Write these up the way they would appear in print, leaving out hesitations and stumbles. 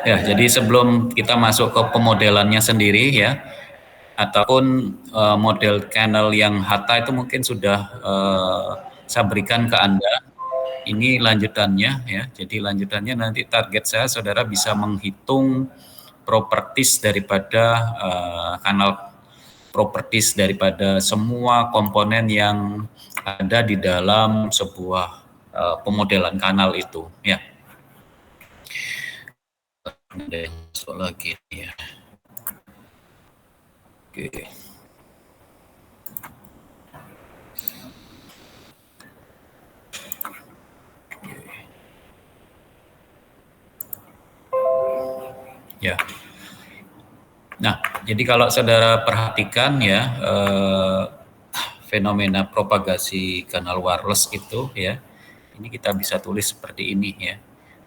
Ya, jadi sebelum kita masuk ke pemodelannya sendiri ya, ataupun model channel yang Hatta itu mungkin sudah saya berikan ke Anda. Ini lanjutannya ya. Jadi lanjutannya nanti target saya saudara bisa menghitung properties daripada kanal properties daripada semua komponen yang ada di dalam sebuah pemodelan kanal itu ya. Ada yang masuk lagi ya. Oke. Ya. Nah, jadi kalau saudara perhatikan ya fenomena propagasi kanal wireless itu ya, ini kita bisa tulis seperti ini ya.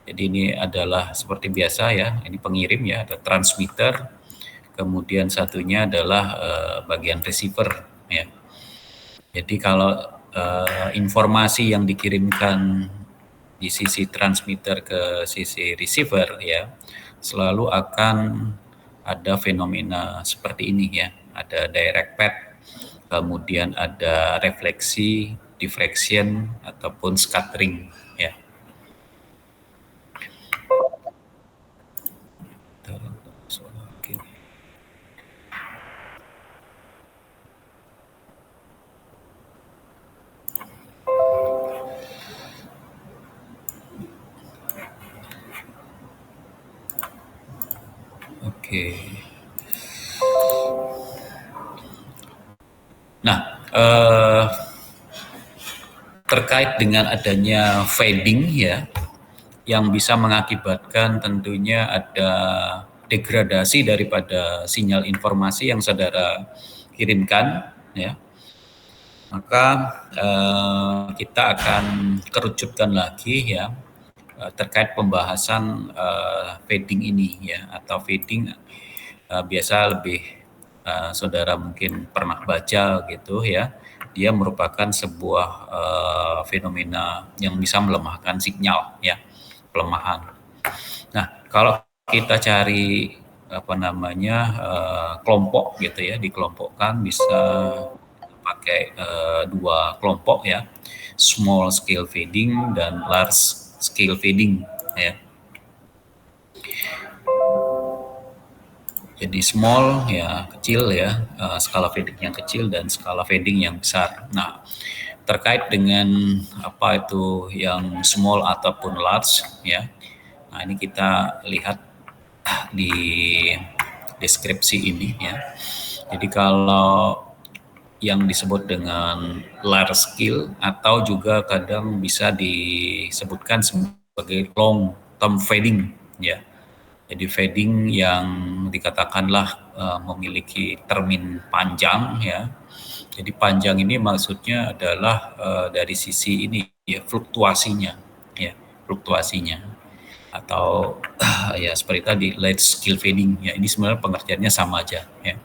Jadi ini adalah seperti biasa ya, ini pengirim ya, ada transmitter, kemudian satunya adalah bagian receiver ya. Jadi kalau informasi yang dikirimkan di sisi transmitter ke sisi receiver ya, selalu akan ada fenomena seperti ini ya, ada direct path, kemudian ada refleksi, diffraction ataupun scattering ya. Oke. Nah, terkait dengan adanya fading ya, yang bisa mengakibatkan tentunya ada degradasi daripada sinyal informasi yang saudara kirimkan ya, maka kita akan kerucutkan lagi ya terkait pembahasan fading ini ya, atau fading biasa lebih saudara mungkin pernah baca gitu ya, dia merupakan sebuah fenomena yang bisa melemahkan sinyal ya, pelemahan. Nah, kalau kita cari apa namanya kelompok gitu ya, dikelompokkan bisa pakai dua kelompok ya, small scale fading dan large scale fading ya. Jadi small ya kecil ya, skala fading yang kecil dan skala fading yang besar. Nah, terkait dengan apa itu yang small ataupun large ya. Nah, ini kita lihat di deskripsi ini ya. Jadi kalau yang disebut dengan large scale atau juga kadang bisa disebutkan sebagai long term fading ya. Jadi fading yang dikatakanlah memiliki termin panjang ya. Jadi panjang ini maksudnya adalah dari sisi ini ya, fluktuasinya ya, fluktuasinya atau ya seperti tadi light scale fading ya, ini sebenarnya pengertiannya sama aja ya.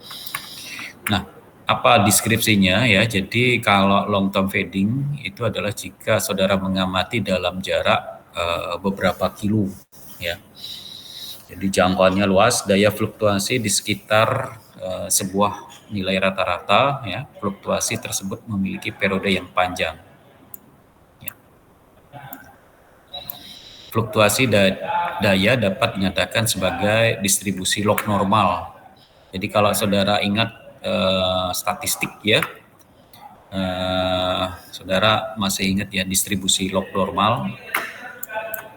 Nah, apa deskripsinya ya? Jadi kalau long term fading itu adalah jika saudara mengamati dalam jarak beberapa kilo ya. Jadi jangkauannya luas, daya fluktuasi di sekitar sebuah nilai rata-rata ya. Fluktuasi tersebut memiliki periode yang panjang. Ya. Fluktuasi daya dapat dinyatakan sebagai distribusi log normal. Jadi kalau saudara ingat statistik ya, saudara masih ingat ya distribusi log normal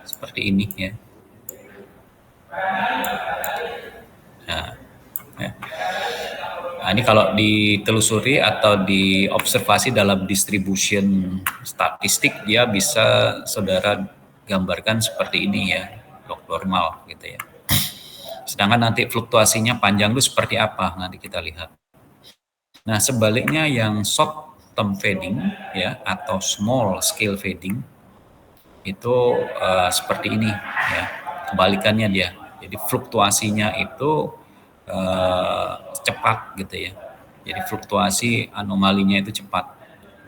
seperti ini ya. Nah, ya. Nah, ini kalau ditelusuri atau diobservasi dalam distribution statistik, dia bisa saudara gambarkan seperti ini ya, log normal gitu ya. Sedangkan nanti fluktuasinya panjang itu seperti apa, nanti kita lihat. Nah, sebaliknya yang short term fading ya atau small scale fading itu seperti ini ya, kebalikannya dia. Jadi fluktuasinya itu cepat gitu ya. Jadi fluktuasi anomalinya itu cepat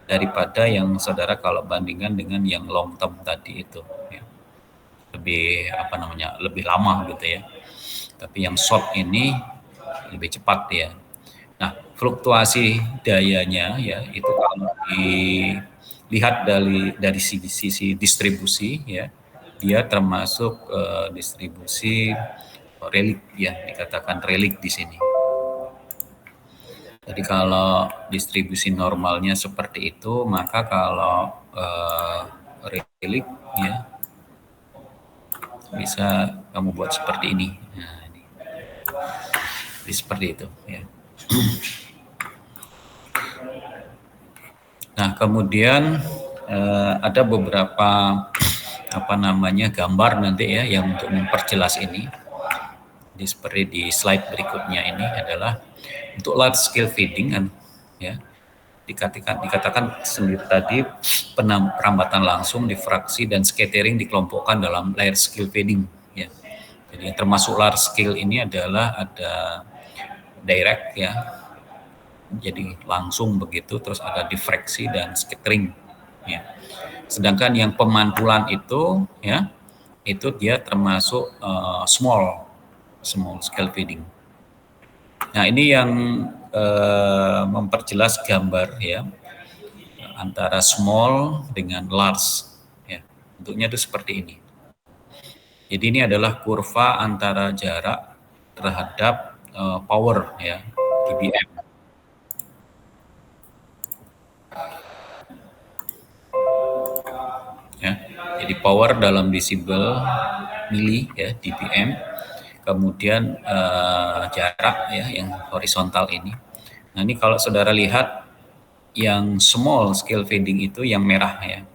daripada yang saudara kalau bandingkan dengan yang long term tadi itu. Ya. lebih lama gitu ya. Tapi yang short ini lebih cepat ya. Nah, fluktuasi dayanya ya itu kalau dilihat dari sisi distribusi ya, dia termasuk distribusi relik ya, dikatakan relik di sini. Jadi kalau distribusi normalnya seperti itu, maka kalau relik ya bisa kamu buat seperti ini. Nah, ini. Jadi seperti itu ya. Nah, kemudian ada beberapa gambar nanti ya yang untuk memperjelas ini. Jadi seperti di slide berikutnya ini adalah untuk large scale feeding kan ya. Dikatakan sendiri tadi perambatan langsung, difraksi dan scattering dikelompokkan dalam large scale feeding ya. Jadi termasuk large scale ini adalah ada direct ya, jadi langsung begitu, terus ada difraksi dan scattering ya. Sedangkan yang pemantulan itu ya, itu dia termasuk small scale feeding. Nah, ini yang memperjelas gambar ya antara small dengan large ya. Bentuknya itu seperti ini. Jadi ini adalah kurva antara jarak terhadap power ya, dBm. Ya. Jadi power dalam desibel mili ya, dBm. Kemudian jarak ya yang horizontal ini. Nah, ini kalau saudara lihat yang small scale feeding itu yang merah ya.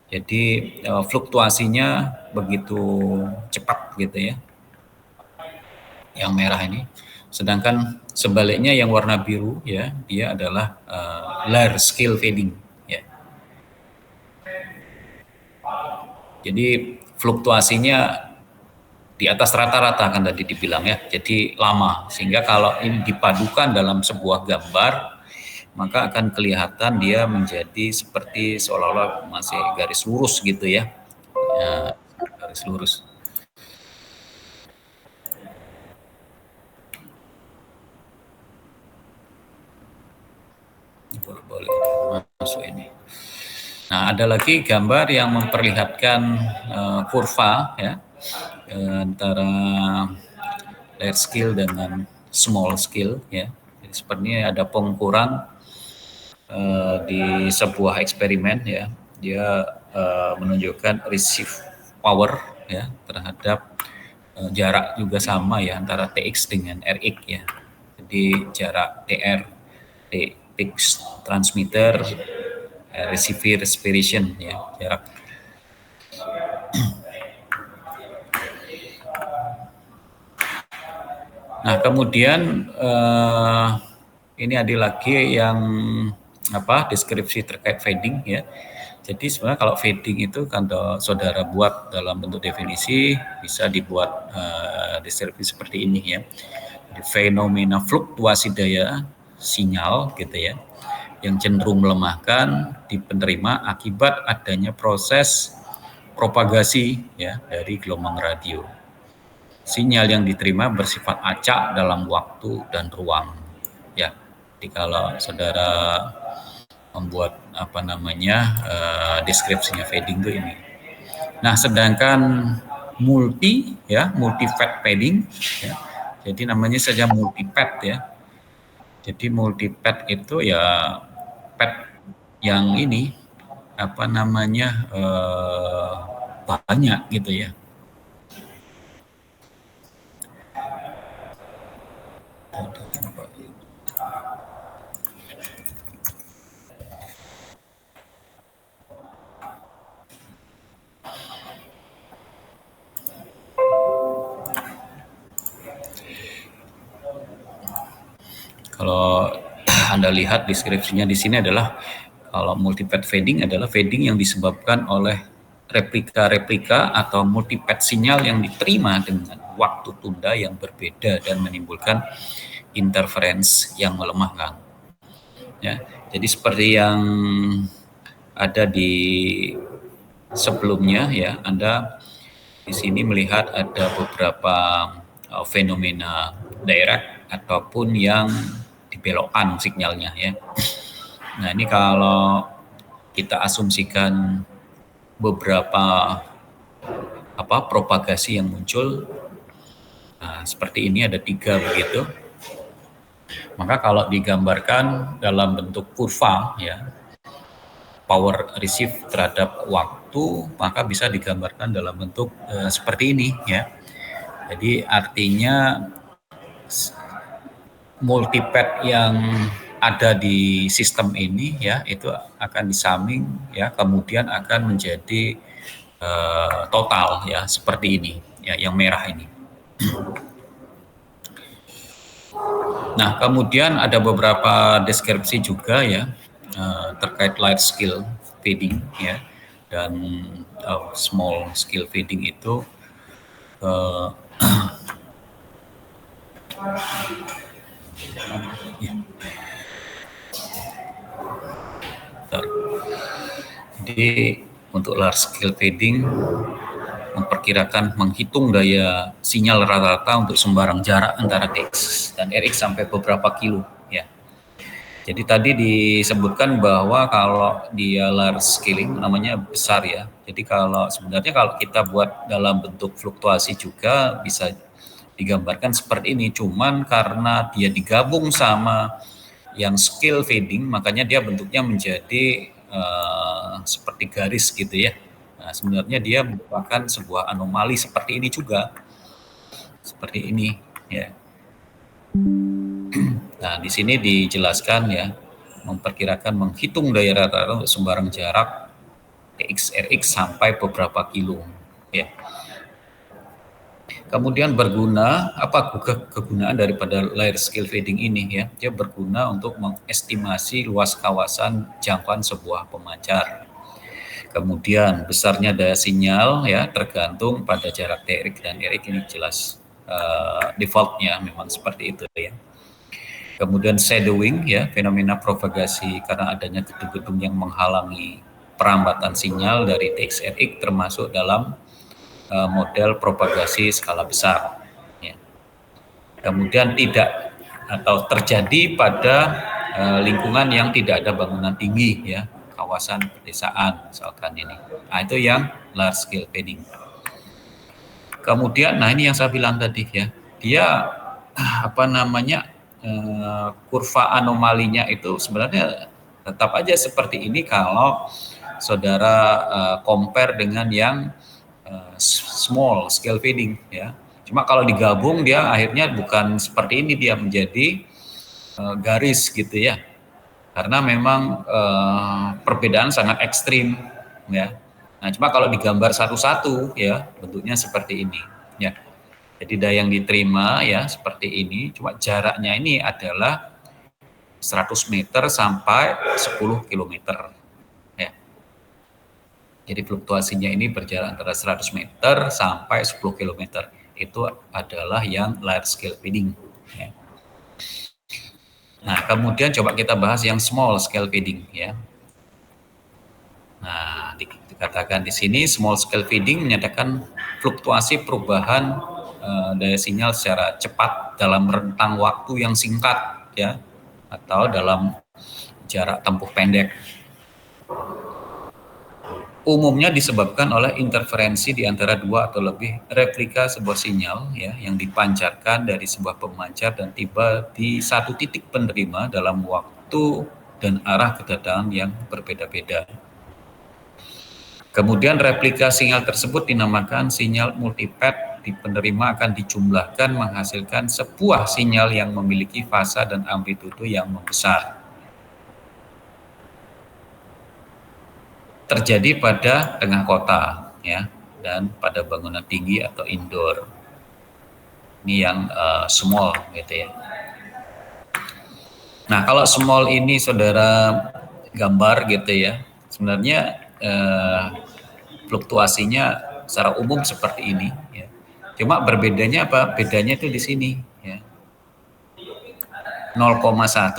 Jadi fluktuasinya begitu cepat gitu ya. Yang merah ini. Sedangkan sebaliknya yang warna biru ya, dia adalah large scale feeding ya. Jadi fluktuasinya di atas rata-rata kan tadi dibilang ya, jadi lama. Sehingga kalau ini dipadukan dalam sebuah gambar, maka akan kelihatan dia menjadi seperti seolah-olah masih garis lurus gitu ya, garis lurus. Boleh masuk ini. Nah, ada lagi gambar yang memperlihatkan kurva ya antara large scale dengan small scale ya. Jadi sepertinya ada pengukuran di sebuah eksperimen ya. Dia menunjukkan receive power ya terhadap jarak juga sama ya antara TX dengan RX ya. Jadi jarak TR, TX transmitter, receiver respiration ya, jarak. Nah, kemudian ini ada lagi yang deskripsi terkait feeding ya. Jadi sebenarnya kalau feeding itu kalau saudara buat dalam bentuk definisi bisa dibuat deskripsi seperti ini ya. Jadi, fenomena fluktuasi daya sinyal gitu ya yang cenderung melemahkan di penerima akibat adanya proses propagasi ya dari gelombang radio. Sinyal yang diterima bersifat acak dalam waktu dan ruang. Ya, jadi kalau saudara membuat deskripsinya fading itu ini. Nah, sedangkan multi fat fading ya. Jadi namanya saja multi fat ya. Jadi multi fat itu ya fat yang ini banyak gitu ya. Kalau Anda lihat deskripsinya di sini adalah kalau multi-path fading adalah fading yang disebabkan oleh replika-replika atau multi-path sinyal yang diterima dengan waktu tunda yang berbeda dan menimbulkan interference yang melemahkan. Ya, jadi seperti yang ada di sebelumnya ya, Anda Di sini melihat ada beberapa fenomena direct ataupun yang dibelokkan sinyalnya ya. Nah ini kalau kita asumsikan beberapa propagasi yang muncul, nah, seperti ini ada 3 begitu. Maka kalau digambarkan dalam bentuk kurva ya, power receive terhadap waktu, maka bisa digambarkan dalam bentuk seperti ini ya. Jadi artinya multipad yang ada di sistem ini ya itu akan disumming ya, kemudian akan menjadi total ya seperti ini ya, yang merah ini. Nah kemudian ada beberapa deskripsi juga ya terkait large scale fading ya, dan small scale fading itu ya. Jadi untuk large scale fading memperkirakan menghitung daya sinyal rata-rata untuk sembarang jarak antara TX dan RX sampai beberapa kilo ya. Jadi tadi disebutkan bahwa kalau dia large scaling namanya besar ya. Jadi kalau sebenarnya kalau kita buat dalam bentuk fluktuasi juga bisa digambarkan seperti ini. Cuman karena dia digabung sama yang scale fading, makanya dia bentuknya menjadi seperti garis gitu ya. Nah, sebenarnya dia merupakan sebuah anomali seperti ini juga, seperti ini ya. Nah, di sini dijelaskan ya, memperkirakan menghitung daya rata-rata untuk sembarang jarak TX RX sampai beberapa kilo ya. Kemudian berguna, apa kegunaan daripada layer scale fading ini ya? Dia berguna untuk mengestimasi luas kawasan jangkauan sebuah pemancar. Kemudian besarnya daya sinyal ya tergantung pada jarak TX dan RX, ini jelas defaultnya memang seperti itu ya. Kemudian shadowing ya, fenomena propagasi karena adanya gedung-gedung yang menghalangi perambatan sinyal dari TX RX termasuk dalam model propagasi skala besar. Ya. Kemudian tidak atau terjadi pada lingkungan yang tidak ada bangunan tinggi ya, kawasan pedesaan misalkan ini. Nah itu yang large scale fading. Kemudian, nah ini yang saya bilang tadi ya, dia kurva anomalinya itu sebenarnya tetap aja seperti ini kalau saudara compare dengan yang small scale fading ya. Cuma kalau digabung dia akhirnya bukan seperti ini, dia menjadi garis gitu ya. Karena memang perbedaan sangat ekstrim ya. Nah, cuma kalau digambar satu-satu ya bentuknya seperti ini ya. Jadi daya yang diterima ya seperti ini, cuma jaraknya ini adalah 100 meter sampai 10 kilometer. Ya. Jadi fluktuasinya ini berjarak antara 100 meter sampai 10 kilometer. Itu adalah yang large scale fading. Ya. Nah, kemudian coba kita bahas yang small scale fading ya. Nah, dikatakan di sini small scale fading menyatakan fluktuasi perubahan daya sinyal secara cepat dalam rentang waktu yang singkat ya, atau dalam jarak tempuh pendek. Umumnya disebabkan oleh interferensi di antara dua atau lebih replika sebuah sinyal ya, yang dipancarkan dari sebuah pemancar dan tiba di satu titik penerima dalam waktu dan arah kedatangan yang berbeda-beda. Kemudian replika sinyal tersebut dinamakan sinyal multipad. Di penerima akan dijumlahkan menghasilkan sebuah sinyal yang memiliki fasa dan amplitudo yang membesar. Terjadi pada tengah kota ya, dan pada bangunan tinggi atau indoor. Ini yang small gitu ya. Nah, kalau small ini saudara gambar gitu ya, sebenarnya fluktuasinya secara umum seperti ini ya. Cuma berbedanya apa? Bedanya itu di sini ya. 0,1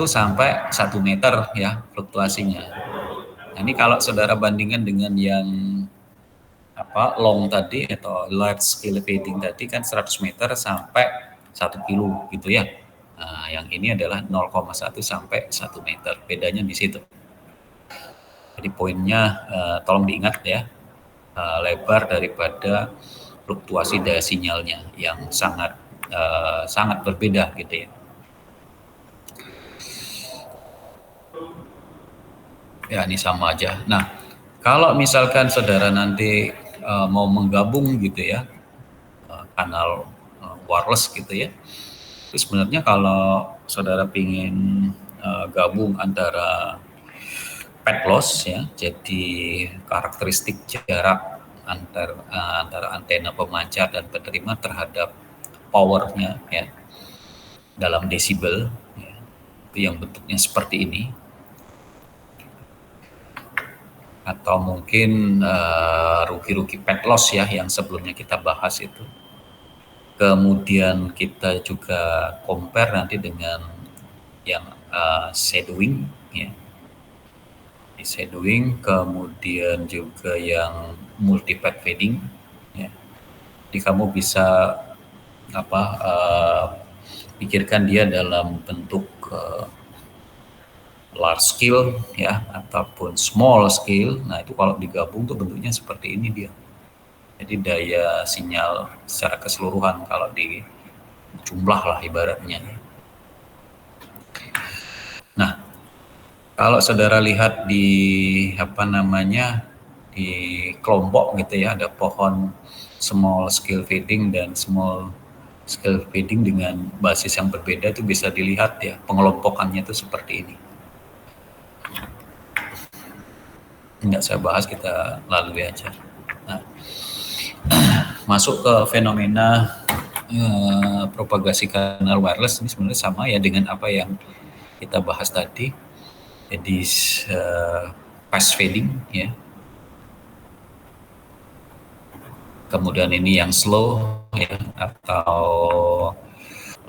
sampai 1 meter ya fluktuasinya. Nah, ini kalau saudara bandingkan dengan yang long tadi atau large scale fading tadi kan 100 meter sampai 1 kilo gitu ya. Nah, yang ini adalah 0,1 sampai 1 meter. Bedanya di situ. Jadi poinnya tolong diingat ya, lebar daripada fluktuasi daya sinyalnya yang sangat berbeda gitu ya. Ya ini sama aja. Nah, kalau misalkan saudara nanti mau menggabung gitu ya, kanal wireless gitu ya, itu sebenarnya kalau saudara ingin gabung antara pad loss ya, jadi karakteristik jarak antara antena pemancar dan penerima terhadap powernya ya dalam desibel ya, itu yang bentuknya seperti ini, atau mungkin rugi-rugi pad loss ya yang sebelumnya kita bahas itu. Kemudian kita juga compare nanti dengan yang shadowing ya, di shadowing, kemudian juga yang multi pad fading ya. Jadi kamu bisa pikirkan dia dalam bentuk large scale ya ataupun small scale. Nah itu kalau digabung tuh bentuknya seperti ini dia. Jadi daya sinyal secara keseluruhan kalau di jumlah lah ibaratnya. Nah kalau saudara lihat di di kelompok gitu ya, ada pohon small scale fading dan small scale fading dengan basis yang berbeda, itu bisa dilihat ya pengelompokannya itu seperti ini. Nggak saya bahas, kita lalui aja. Nah, masuk ke fenomena propagasi kanal wireless ini sebenarnya sama ya dengan apa yang kita bahas tadi. Jadi fast fading ya. Kemudian ini yang slow ya atau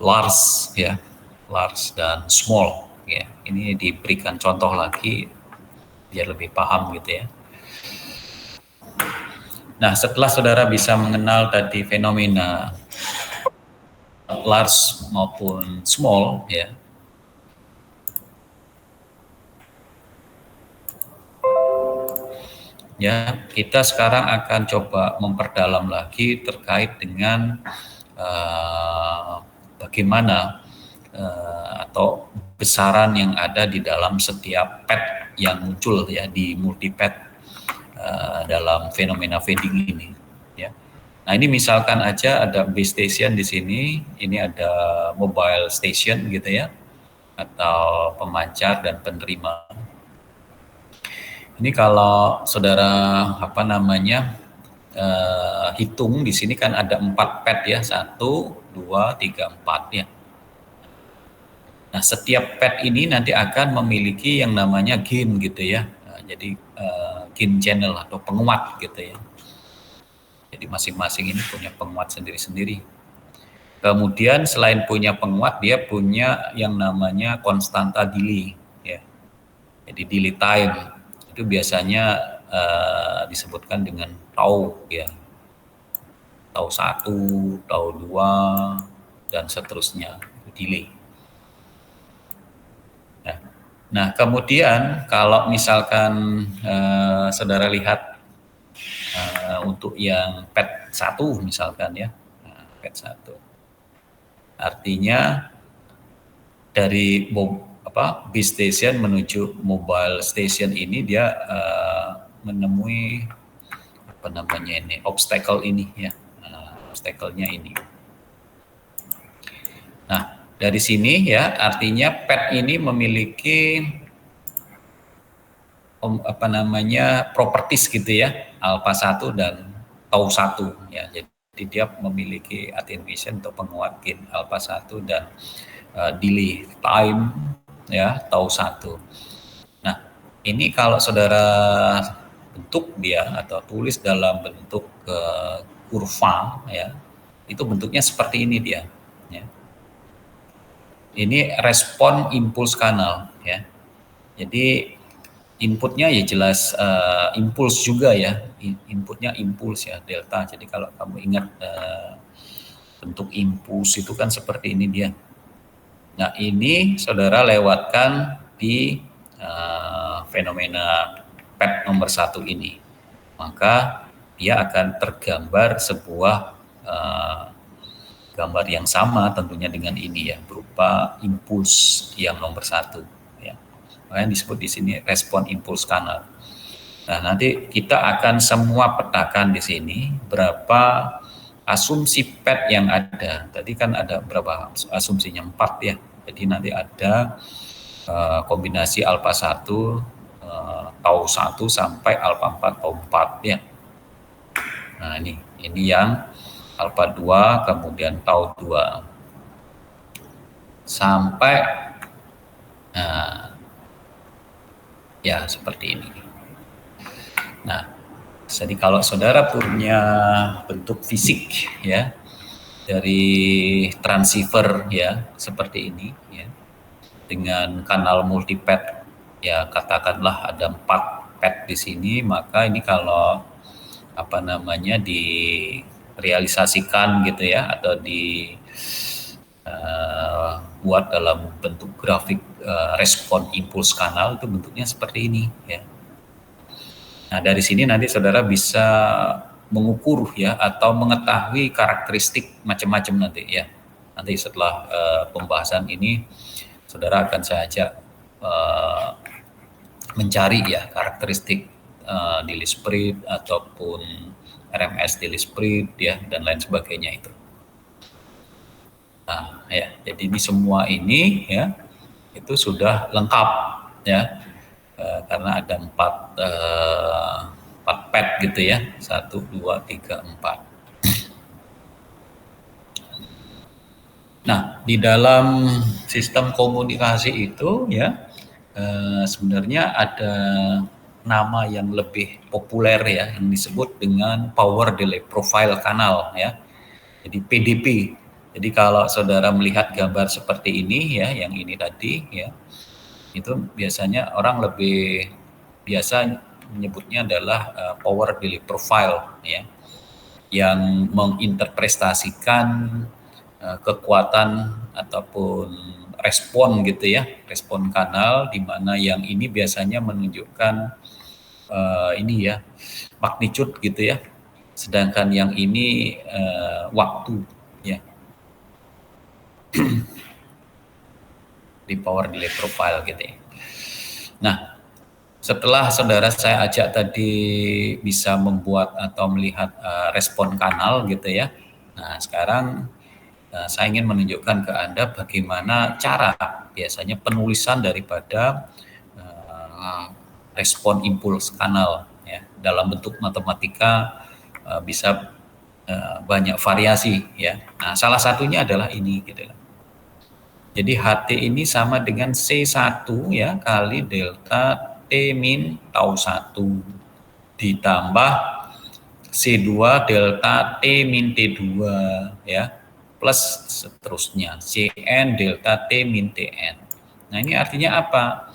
large ya, large dan small ya. Ini diberikan contoh lagi biar lebih paham gitu ya. Nah, setelah saudara bisa mengenal tadi fenomena large maupun small ya, kita sekarang akan coba memperdalam lagi terkait dengan bagaimana atau besaran yang ada di dalam setiap pad yang muncul ya di multipad dalam fenomena fading ini ya. Nah ini misalkan aja ada base station di sini, ini ada mobile station gitu ya, atau pemancar dan penerima. Ini kalau saudara hitung di sini kan ada 4 pad ya, 1, 2, 3, 4 ya. Nah setiap pad ini nanti akan memiliki yang namanya gain gitu ya. Nah, jadi gain channel atau penguat gitu ya. Jadi masing-masing ini punya penguat sendiri-sendiri. Kemudian selain punya penguat, dia punya yang namanya konstanta delay ya. Jadi delay time itu biasanya disebutkan dengan tau ya. Tau 1, tau 2 dan seterusnya, delay. Nah, kemudian kalau misalkan saudara lihat untuk yang pad 1 misalkan ya. Nah, pad 1. Artinya dari base station menuju mobile station ini dia menemui obstacle ini ya, obstacle-nya ini. Nah dari sini ya artinya pad ini memiliki properties gitu ya, alpha 1 dan tau 1 ya. Jadi dia memiliki attenuation atau penguat gain alpha 1 dan delay time ya tau 1. Nah, ini kalau saudara bentuk dia atau tulis dalam bentuk kurva ya, itu bentuknya seperti ini dia ya. Ini respon impuls kanal ya. Jadi Inputnya ya jelas impuls juga ya, inputnya impuls ya, delta. Jadi kalau kamu ingat bentuk impuls itu kan seperti ini dia. Nah ini saudara lewatkan di fenomena PET nomor 1 ini. Maka dia akan tergambar sebuah gambar yang sama tentunya dengan ini ya, berupa impuls yang nomor 1 ya. Makanya disebut di sini respon impuls kanal. Nah, nanti kita akan semua petakan di sini berapa asumsi PET yang ada. Tadi kan ada berapa asumsinya, 4 ya. Jadi nanti ada kombinasi alfa 1, tau 1 sampai alfa 4 tau 4 ya. Nah, ini yang alfa 2 kemudian tau 2 sampai ya seperti ini. Nah, jadi kalau saudara punya bentuk fisik ya dari transceiver ya seperti ini ya, dengan kanal multipad ya, katakanlah ada 4 pad di sini, maka ini kalau apa namanya direalisasikan gitu ya, atau buat dalam bentuk grafik respon impuls kanal, itu bentuknya seperti ini ya. Nah, dari sini nanti saudara bisa mengukur ya atau mengetahui karakteristik macam-macam nanti ya. Nanti setelah pembahasan ini saudara akan saya ajak mencari ya karakteristik daily spread ataupun RMS daily spread ya dan lain sebagainya itu. Nah, ya, jadi ini semua ini ya itu sudah lengkap ya. Karena ada 4 pad gitu ya, 1, 2, 3, 4. Nah, di dalam sistem komunikasi itu ya sebenarnya ada nama yang lebih populer ya, yang disebut dengan power delay profile kanal ya. Jadi PDP. Jadi kalau saudara melihat gambar seperti ini ya, yang ini tadi ya, itu biasanya orang lebih biasa menyebutnya adalah power delay profile ya, yang menginterpretasikan kekuatan ataupun respon gitu ya, respon kanal, di mana yang ini biasanya menunjukkan ini ya magnitude gitu ya, sedangkan yang ini waktu ya di power delay profile gitu ya. Nah, setelah saudara saya ajak tadi bisa membuat atau melihat respon kanal gitu ya. Nah, sekarang saya ingin menunjukkan ke Anda bagaimana cara biasanya penulisan daripada respon impuls kanal ya. Dalam bentuk matematika bisa banyak variasi ya. Nah, salah satunya adalah ini gitu. Jadi HT ini sama dengan C1 ya kali delta T min tau 1 ditambah C2 delta T min T2 ya plus seterusnya Cn delta T min Tn. Nah, ini artinya apa?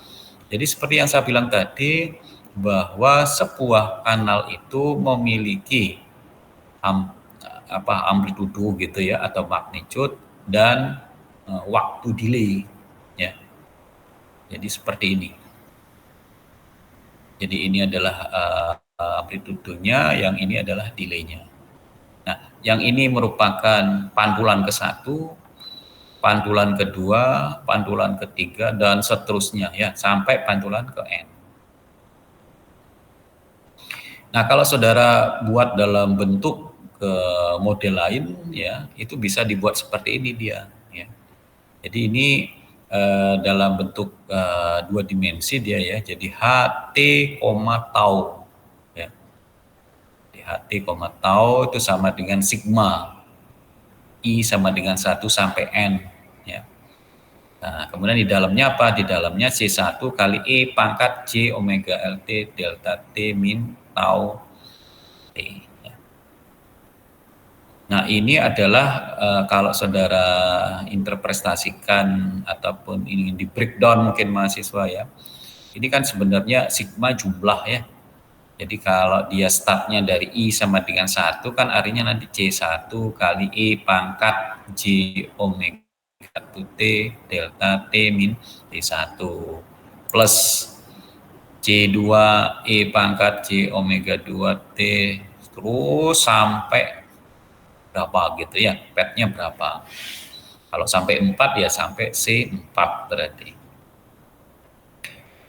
Jadi seperti yang saya bilang tadi, bahwa sebuah kanal itu memiliki amplitudo gitu ya atau magnitude dan waktu delay ya. Jadi seperti ini. Jadi ini adalah amplitudonya, yang ini adalah delaynya. Nah, yang ini merupakan pantulan ke-1, pantulan kedua, pantulan ketiga, dan seterusnya ya sampai pantulan ke N. Nah, kalau saudara buat dalam bentuk model lain ya, itu bisa dibuat seperti ini dia ya. Jadi ini dalam bentuk 2 dimensi dia ya. Jadi HT, tau ya. Di HT, tau itu sama dengan sigma. I sama dengan 1 sampai N ya. Nah, kemudian di dalamnya apa? Di dalamnya C1 kali E pangkat J omega LT delta T min tau T. Ya. Nah, ini adalah kalau saudara interpretasikan ataupun ingin di breakdown mungkin mahasiswa ya, Ini kan sebenarnya sigma jumlah ya. Jadi kalau dia startnya dari I sama dengan 1 kan artinya nanti C1 kali I pangkat J omega 1 T delta T min T1 plus C2 E pangkat J omega 2 T terus sampai berapa gitu ya, petnya berapa. Kalau sampai 4 ya sampai C4 berarti.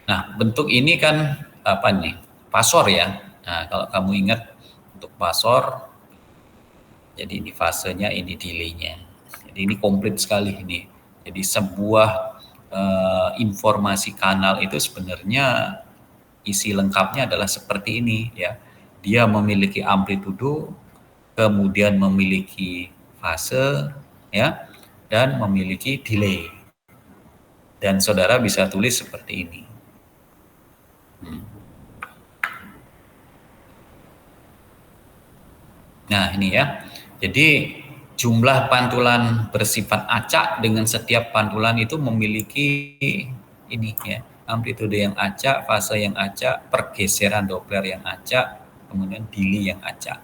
Nah, bentuk ini kan apa nih? Pasor ya. Nah, kalau kamu ingat untuk pasor, jadi ini fasenya, ini delaynya. Jadi ini komplit sekali ini. Jadi sebuah informasi kanal itu sebenarnya isi lengkapnya adalah seperti ini ya. Dia memiliki amplitudo, kemudian memiliki fase ya, dan memiliki delay. Dan saudara bisa tulis seperti ini. Nah, ini ya. Jadi jumlah pantulan bersifat acak dengan setiap pantulan itu memiliki ini ya, amplitude yang acak, fase yang acak, pergeseran Doppler yang acak, kemudian delay yang acak.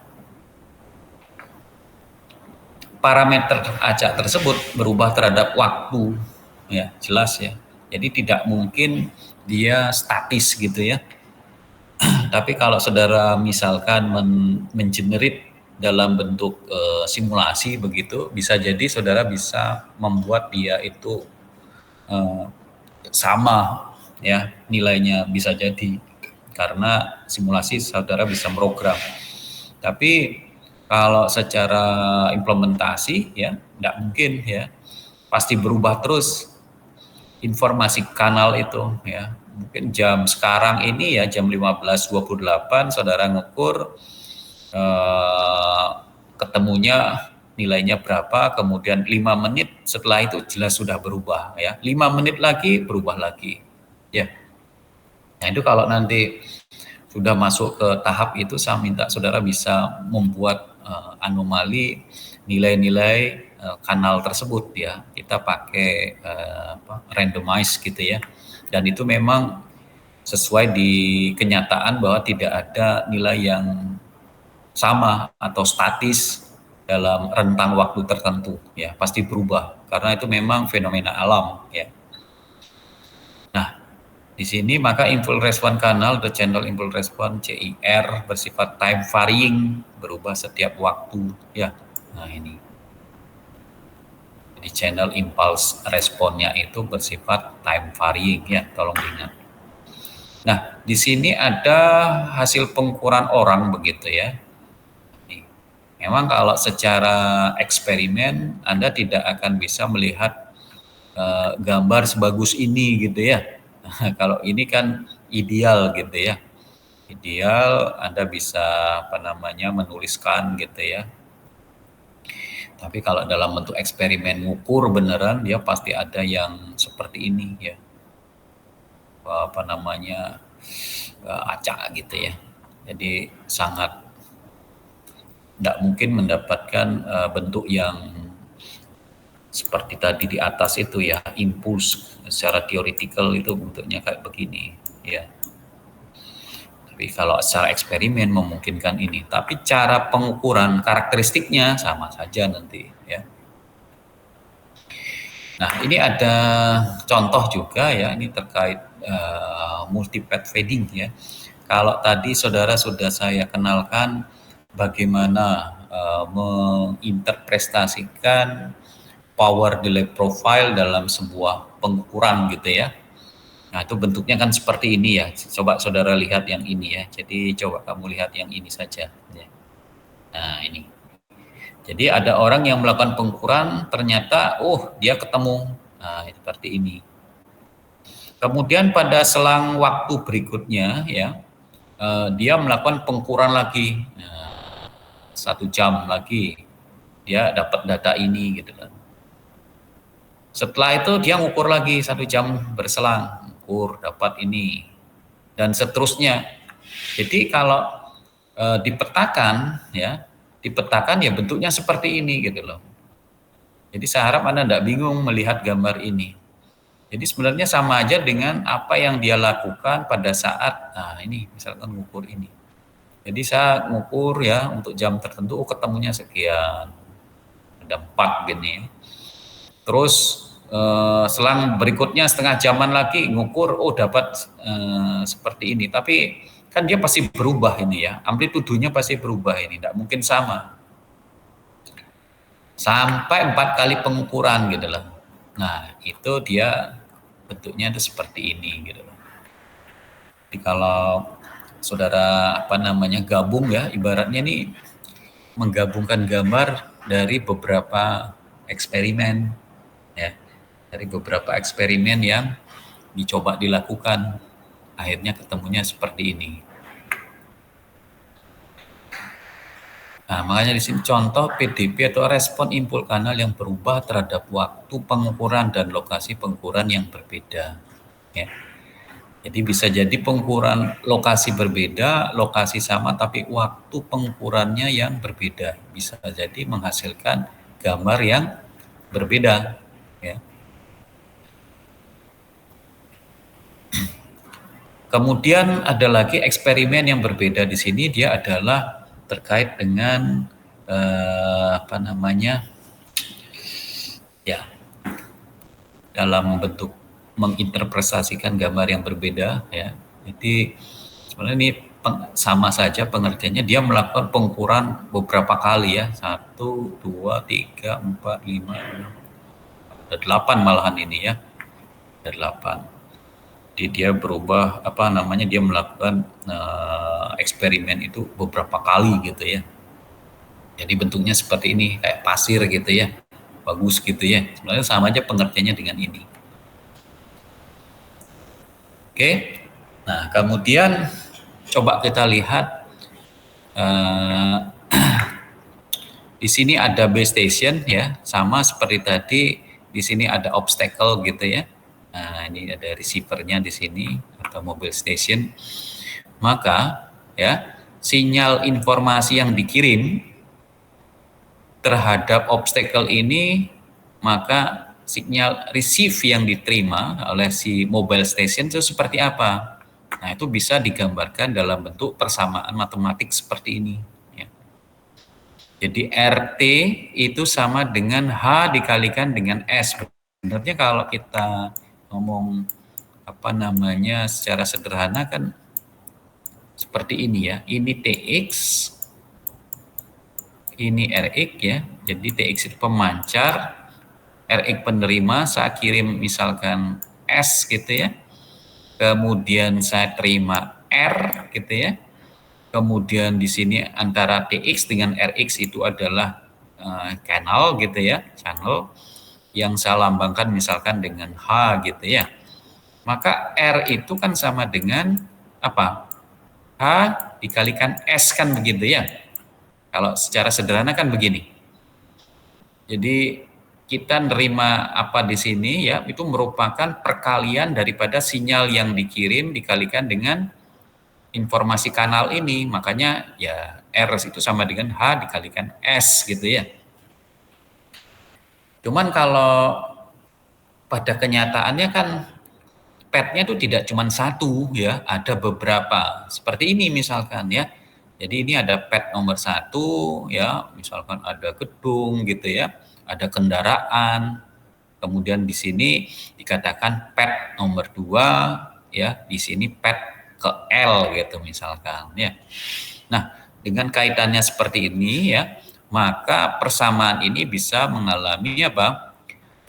Parameter acak tersebut berubah terhadap waktu, ya jelas ya. Jadi tidak mungkin dia statis gitu ya. Tapi kalau saudara misalkan mengenerate dalam bentuk simulasi begitu, bisa jadi saudara bisa membuat dia itu sama ya nilainya, bisa jadi karena simulasi saudara bisa program. Tapi kalau secara implementasi ya tidak mungkin ya, pasti berubah terus informasi kanal itu ya. Mungkin jam sekarang ini ya jam 15.28 saudara ngukur ketemunya nilainya berapa, kemudian 5 menit setelah itu jelas sudah berubah ya. 5 menit lagi berubah lagi. Ya. Nah, itu kalau nanti sudah masuk ke tahap itu saya minta saudara bisa membuat anomali nilai-nilai kanal tersebut ya. Kita pakai randomize gitu ya. Dan itu memang sesuai di kenyataan bahwa tidak ada nilai yang sama atau statis dalam rentang waktu tertentu ya, pasti berubah karena itu memang fenomena alam ya. Nah, di sini maka impulse response kanal, the channel impulse response CIR bersifat time varying, berubah setiap waktu ya. Nah, ini. Jadi channel impulse responnya itu bersifat time varying ya, tolong ingat. Nah, di sini ada hasil pengukuran orang begitu ya. Memang kalau secara eksperimen Anda tidak akan bisa melihat gambar sebagus ini gitu ya. Kalau ini kan ideal gitu ya. Ideal Anda bisa menuliskan gitu ya. Tapi kalau dalam bentuk eksperimen ngukur beneran dia pasti ada yang seperti ini ya. Acak gitu ya. Jadi sangat tidak mungkin mendapatkan bentuk yang seperti tadi di atas itu ya, impuls secara teoretikal itu bentuknya kayak begini ya. Tapi kalau secara eksperimen memungkinkan ini, tapi cara pengukuran karakteristiknya sama saja nanti ya. Nah, ini ada contoh juga ya, ini terkait multipath fading ya. Kalau tadi saudara sudah saya kenalkan bagaimana menginterpretasikan power delay profile dalam sebuah pengukuran gitu ya. Nah, itu bentuknya kan seperti ini ya. Coba saudara lihat yang ini ya. Jadi coba kamu lihat yang ini saja ya. Nah, ini. Jadi ada orang yang melakukan pengukuran, ternyata dia ketemu. Nah, seperti ini. Kemudian pada selang waktu berikutnya ya, dia melakukan pengukuran lagi. Nah, 1 jam lagi dia dapat data ini gitu kan. Setelah itu dia ngukur lagi 1 jam berselang, ngukur dapat ini dan seterusnya. Jadi kalau dipetakan ya bentuknya seperti ini gitu loh. Jadi saya harap Anda tidak bingung melihat gambar ini. Jadi sebenarnya sama aja dengan apa yang dia lakukan pada saat, nah ini misalkan ngukur ini. Jadi saya ngukur ya untuk jam tertentu, oh ketemunya sekian, ada 4 gini. Terus selang berikutnya setengah jaman lagi ngukur, oh dapat seperti ini. Tapi kan dia pasti berubah ini ya, amplitudonya pasti berubah ini, tidak mungkin sama. Sampai 4 kali pengukuran gitu loh. Nah itu dia bentuknya itu seperti ini gitu loh. Jadi kalau saudara apa namanya gabung ya, ibaratnya nih menggabungkan gambar dari beberapa eksperimen ya, dari beberapa eksperimen yang dicoba dilakukan, akhirnya ketemunya seperti ini. Nah, makanya di sini contoh PDB atau respon impul kanal yang berubah terhadap waktu pengukuran dan lokasi pengukuran yang berbeda. Ya. Jadi bisa jadi pengukuran lokasi berbeda, lokasi sama, tapi waktu pengukurannya yang berbeda. Bisa jadi menghasilkan gambar yang berbeda. Ya. Kemudian ada lagi eksperimen yang berbeda di sini, dia adalah terkait dengan apa namanya, ya, dalam bentuk menginterpretasikan gambar yang berbeda, ya. Jadi sebenarnya ini sama saja pengertiannya, dia melakukan pengukuran beberapa kali ya, 1, 2, 3, 4, 5, 6, ada 8 malahan ini ya, ada 8. Jadi dia berubah apa namanya, dia melakukan eksperimen itu beberapa kali gitu ya. Jadi bentuknya seperti ini, kayak pasir gitu ya, bagus gitu ya. Sebenarnya sama aja pengertiannya dengan ini. Oke, nah kemudian coba kita lihat di sini ada base station ya, sama seperti tadi di sini ada obstacle gitu ya. Nah ini ada receivernya di sini atau mobile station. Maka ya sinyal informasi yang dikirim terhadap obstacle ini, maka sinyal receive yang diterima oleh si mobile station itu seperti apa? Nah, itu bisa digambarkan dalam bentuk persamaan matematik seperti ini. Ya. Jadi RT itu sama dengan H dikalikan dengan S. Sebenarnya kalau kita ngomong apa namanya secara sederhana kan seperti ini ya. Ini TX, ini RX ya. Jadi TX itu pemancar, RX penerima, saya kirim misalkan S gitu ya. Kemudian saya terima R gitu ya. Kemudian di sini antara TX dengan RX itu adalah channel gitu ya, channel yang saya lambangkan misalkan dengan H gitu ya. Maka R itu kan sama dengan apa? H dikalikan S kan begitu ya. Kalau secara sederhana kan begini. Jadi kita nerima apa di sini ya, itu merupakan perkalian daripada sinyal yang dikirim dikalikan dengan informasi kanal ini. Makanya ya R itu sama dengan H dikalikan S gitu ya. Cuman kalau pada kenyataannya kan petnya itu tidak cuma satu ya, ada beberapa. Seperti ini misalkan ya. Jadi ini ada pet nomor 1 ya, misalkan ada gedung gitu ya, ada kendaraan. Kemudian di sini dikatakan pet nomor 2 ya, di sini pet ke L gitu misalkan ya. Nah, dengan kaitannya seperti ini ya, maka persamaan ini bisa mengalami apa?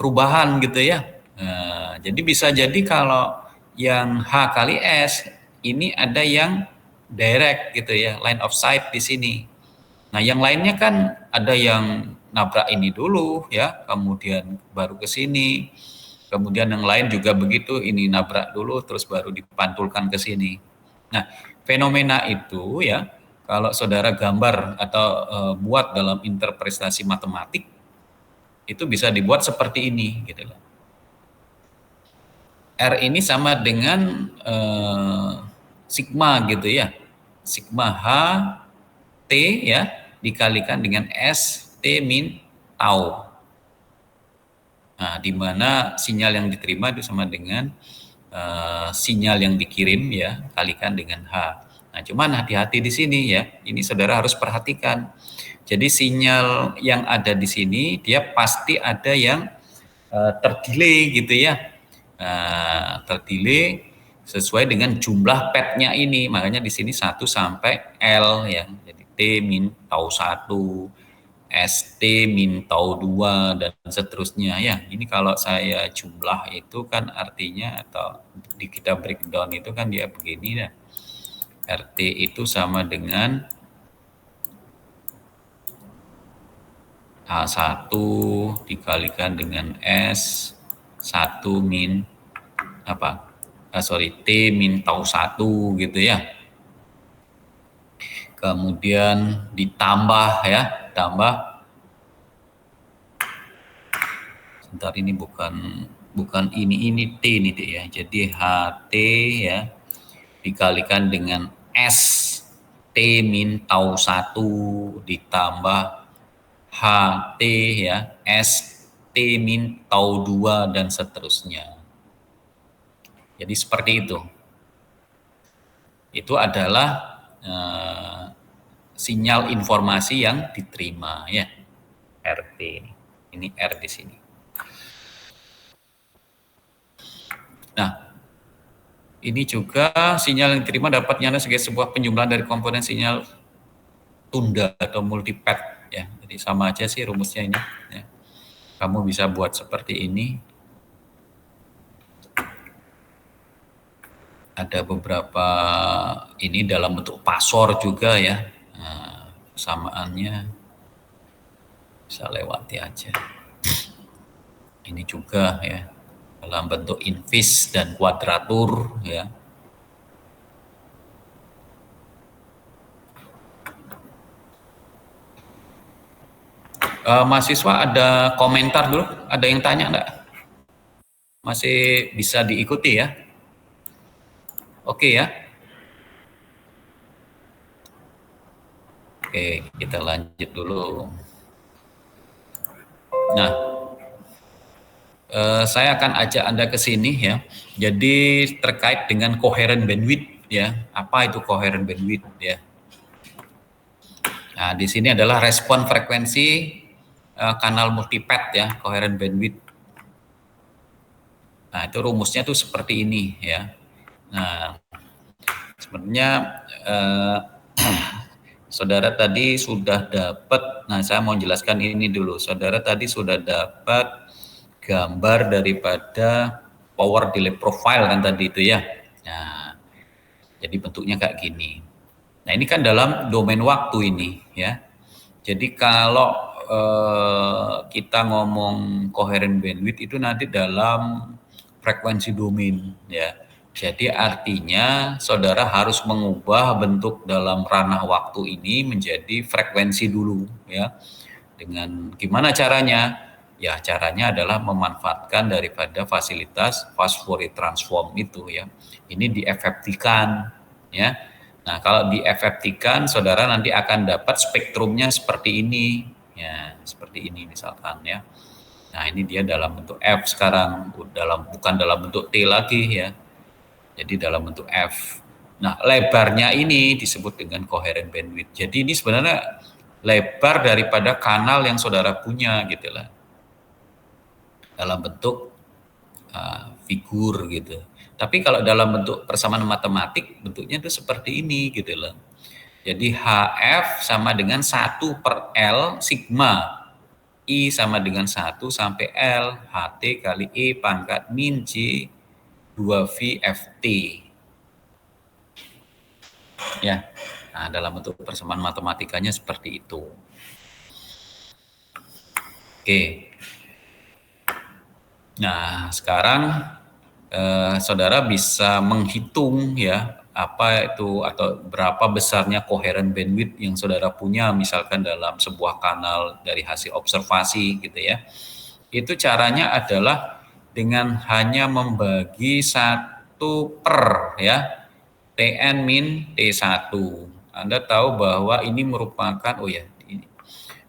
Perubahan gitu ya. Nah, jadi bisa jadi kalau yang H kali S ini ada yang direct gitu ya, line of sight di sini. Nah, yang lainnya kan ada yang nabrak ini dulu ya, kemudian baru ke sini. Kemudian yang lain juga begitu, ini nabrak dulu terus baru dipantulkan ke sini. Nah, fenomena itu ya, kalau saudara gambar atau buat dalam interpretasi matematik, itu bisa dibuat seperti ini gitu loh. R ini sama dengan sigma gitu ya. Sigma H T ya dikalikan dengan S T min tau. Nah, Nah, di mana sinyal yang diterima itu sama dengan sinyal yang dikirim ya, kalikan dengan H. Nah, cuman hati-hati di sini ya. Ini saudara harus perhatikan. Jadi sinyal yang ada di sini dia pasti ada yang terdelay gitu ya. Terdelay sesuai dengan jumlah petnya ini. Makanya di sini 1 sampai L ya. Jadi T min tau 1, ST min tau 2 dan seterusnya ya. Ini kalau saya jumlah itu kan artinya atau kita breakdown itu kan dia begini ya. RT itu sama dengan H1 dikalikan dengan S1 min apa? T min tau 1 gitu ya. Kemudian ditambah ya, tambah. Sebentar, ini bukan ini T ini T ya. Jadi HT ya dikalikan dengan S T min tau 1 ditambah HT ya S T min tau 2 dan seterusnya. Jadi seperti itu. Itu adalah sinyal informasi yang diterima ya, RT ini. Ini R di sini. Nah, ini juga sinyal yang diterima dapat nyata sebagai sebuah penjumlahan dari komponen sinyal tunda atau multipad ya. Jadi sama aja sih rumusnya ini ya. Kamu bisa buat seperti ini. Ada beberapa ini dalam bentuk pasor juga ya. Nah, persamaannya bisa lewati aja. Ini juga ya dalam bentuk invis dan kuadratur ya. Mahasiswa ada komentar dulu? Ada yang tanya enggak? Masih bisa diikuti ya? Oke ya? Oke, kita lanjut dulu. Nah, saya akan ajak Anda ke sini ya. Jadi terkait dengan coherent bandwidth ya. Apa itu coherent bandwidth ya? Nah, di sini adalah respon frekuensi kanal multipad ya, coherent bandwidth. Nah, itu rumusnya tuh seperti ini ya. Nah, sebenarnya saudara tadi sudah dapat, nah saya mau jelaskan ini dulu. Saudara tadi sudah dapat gambar daripada power delay profile kan tadi itu ya. Nah, jadi bentuknya kayak gini. Nah, ini kan dalam domain waktu ini ya. Jadi kalau kita ngomong coherent bandwidth itu nanti dalam frekuensi domain ya. Jadi artinya saudara harus mengubah bentuk dalam ranah waktu ini menjadi frekuensi dulu ya. Dengan gimana caranya? Ya caranya adalah memanfaatkan daripada fasilitas fast Fourier transform itu ya. Ini diefektifkan ya. Nah, kalau diefektifkan saudara nanti akan dapat spektrumnya seperti ini. Ya, seperti ini misalkan ya. Nah, ini dia dalam bentuk F sekarang, bukan dalam bentuk T lagi ya. Jadi dalam bentuk F. Nah, lebarnya ini disebut dengan coherent bandwidth. Jadi ini sebenarnya lebar daripada kanal yang saudara punya gitu lah. Dalam bentuk figur gitu. Tapi kalau dalam bentuk persamaan matematik bentuknya itu seperti ini gitu loh. Jadi HF sama dengan 1/L sigma. I sama dengan 1 sampai L. HT kali E pangkat min J 2V FT. Ya. Nah, dalam bentuk persamaan matematikanya seperti itu. Oke. Nah, sekarang saudara bisa menghitung ya apa itu atau berapa besarnya coherent bandwidth yang saudara punya misalkan dalam sebuah kanal dari hasil observasi gitu ya. Itu caranya adalah dengan hanya membagi 1/, ya Tn min T1. Anda tahu bahwa ini merupakan ini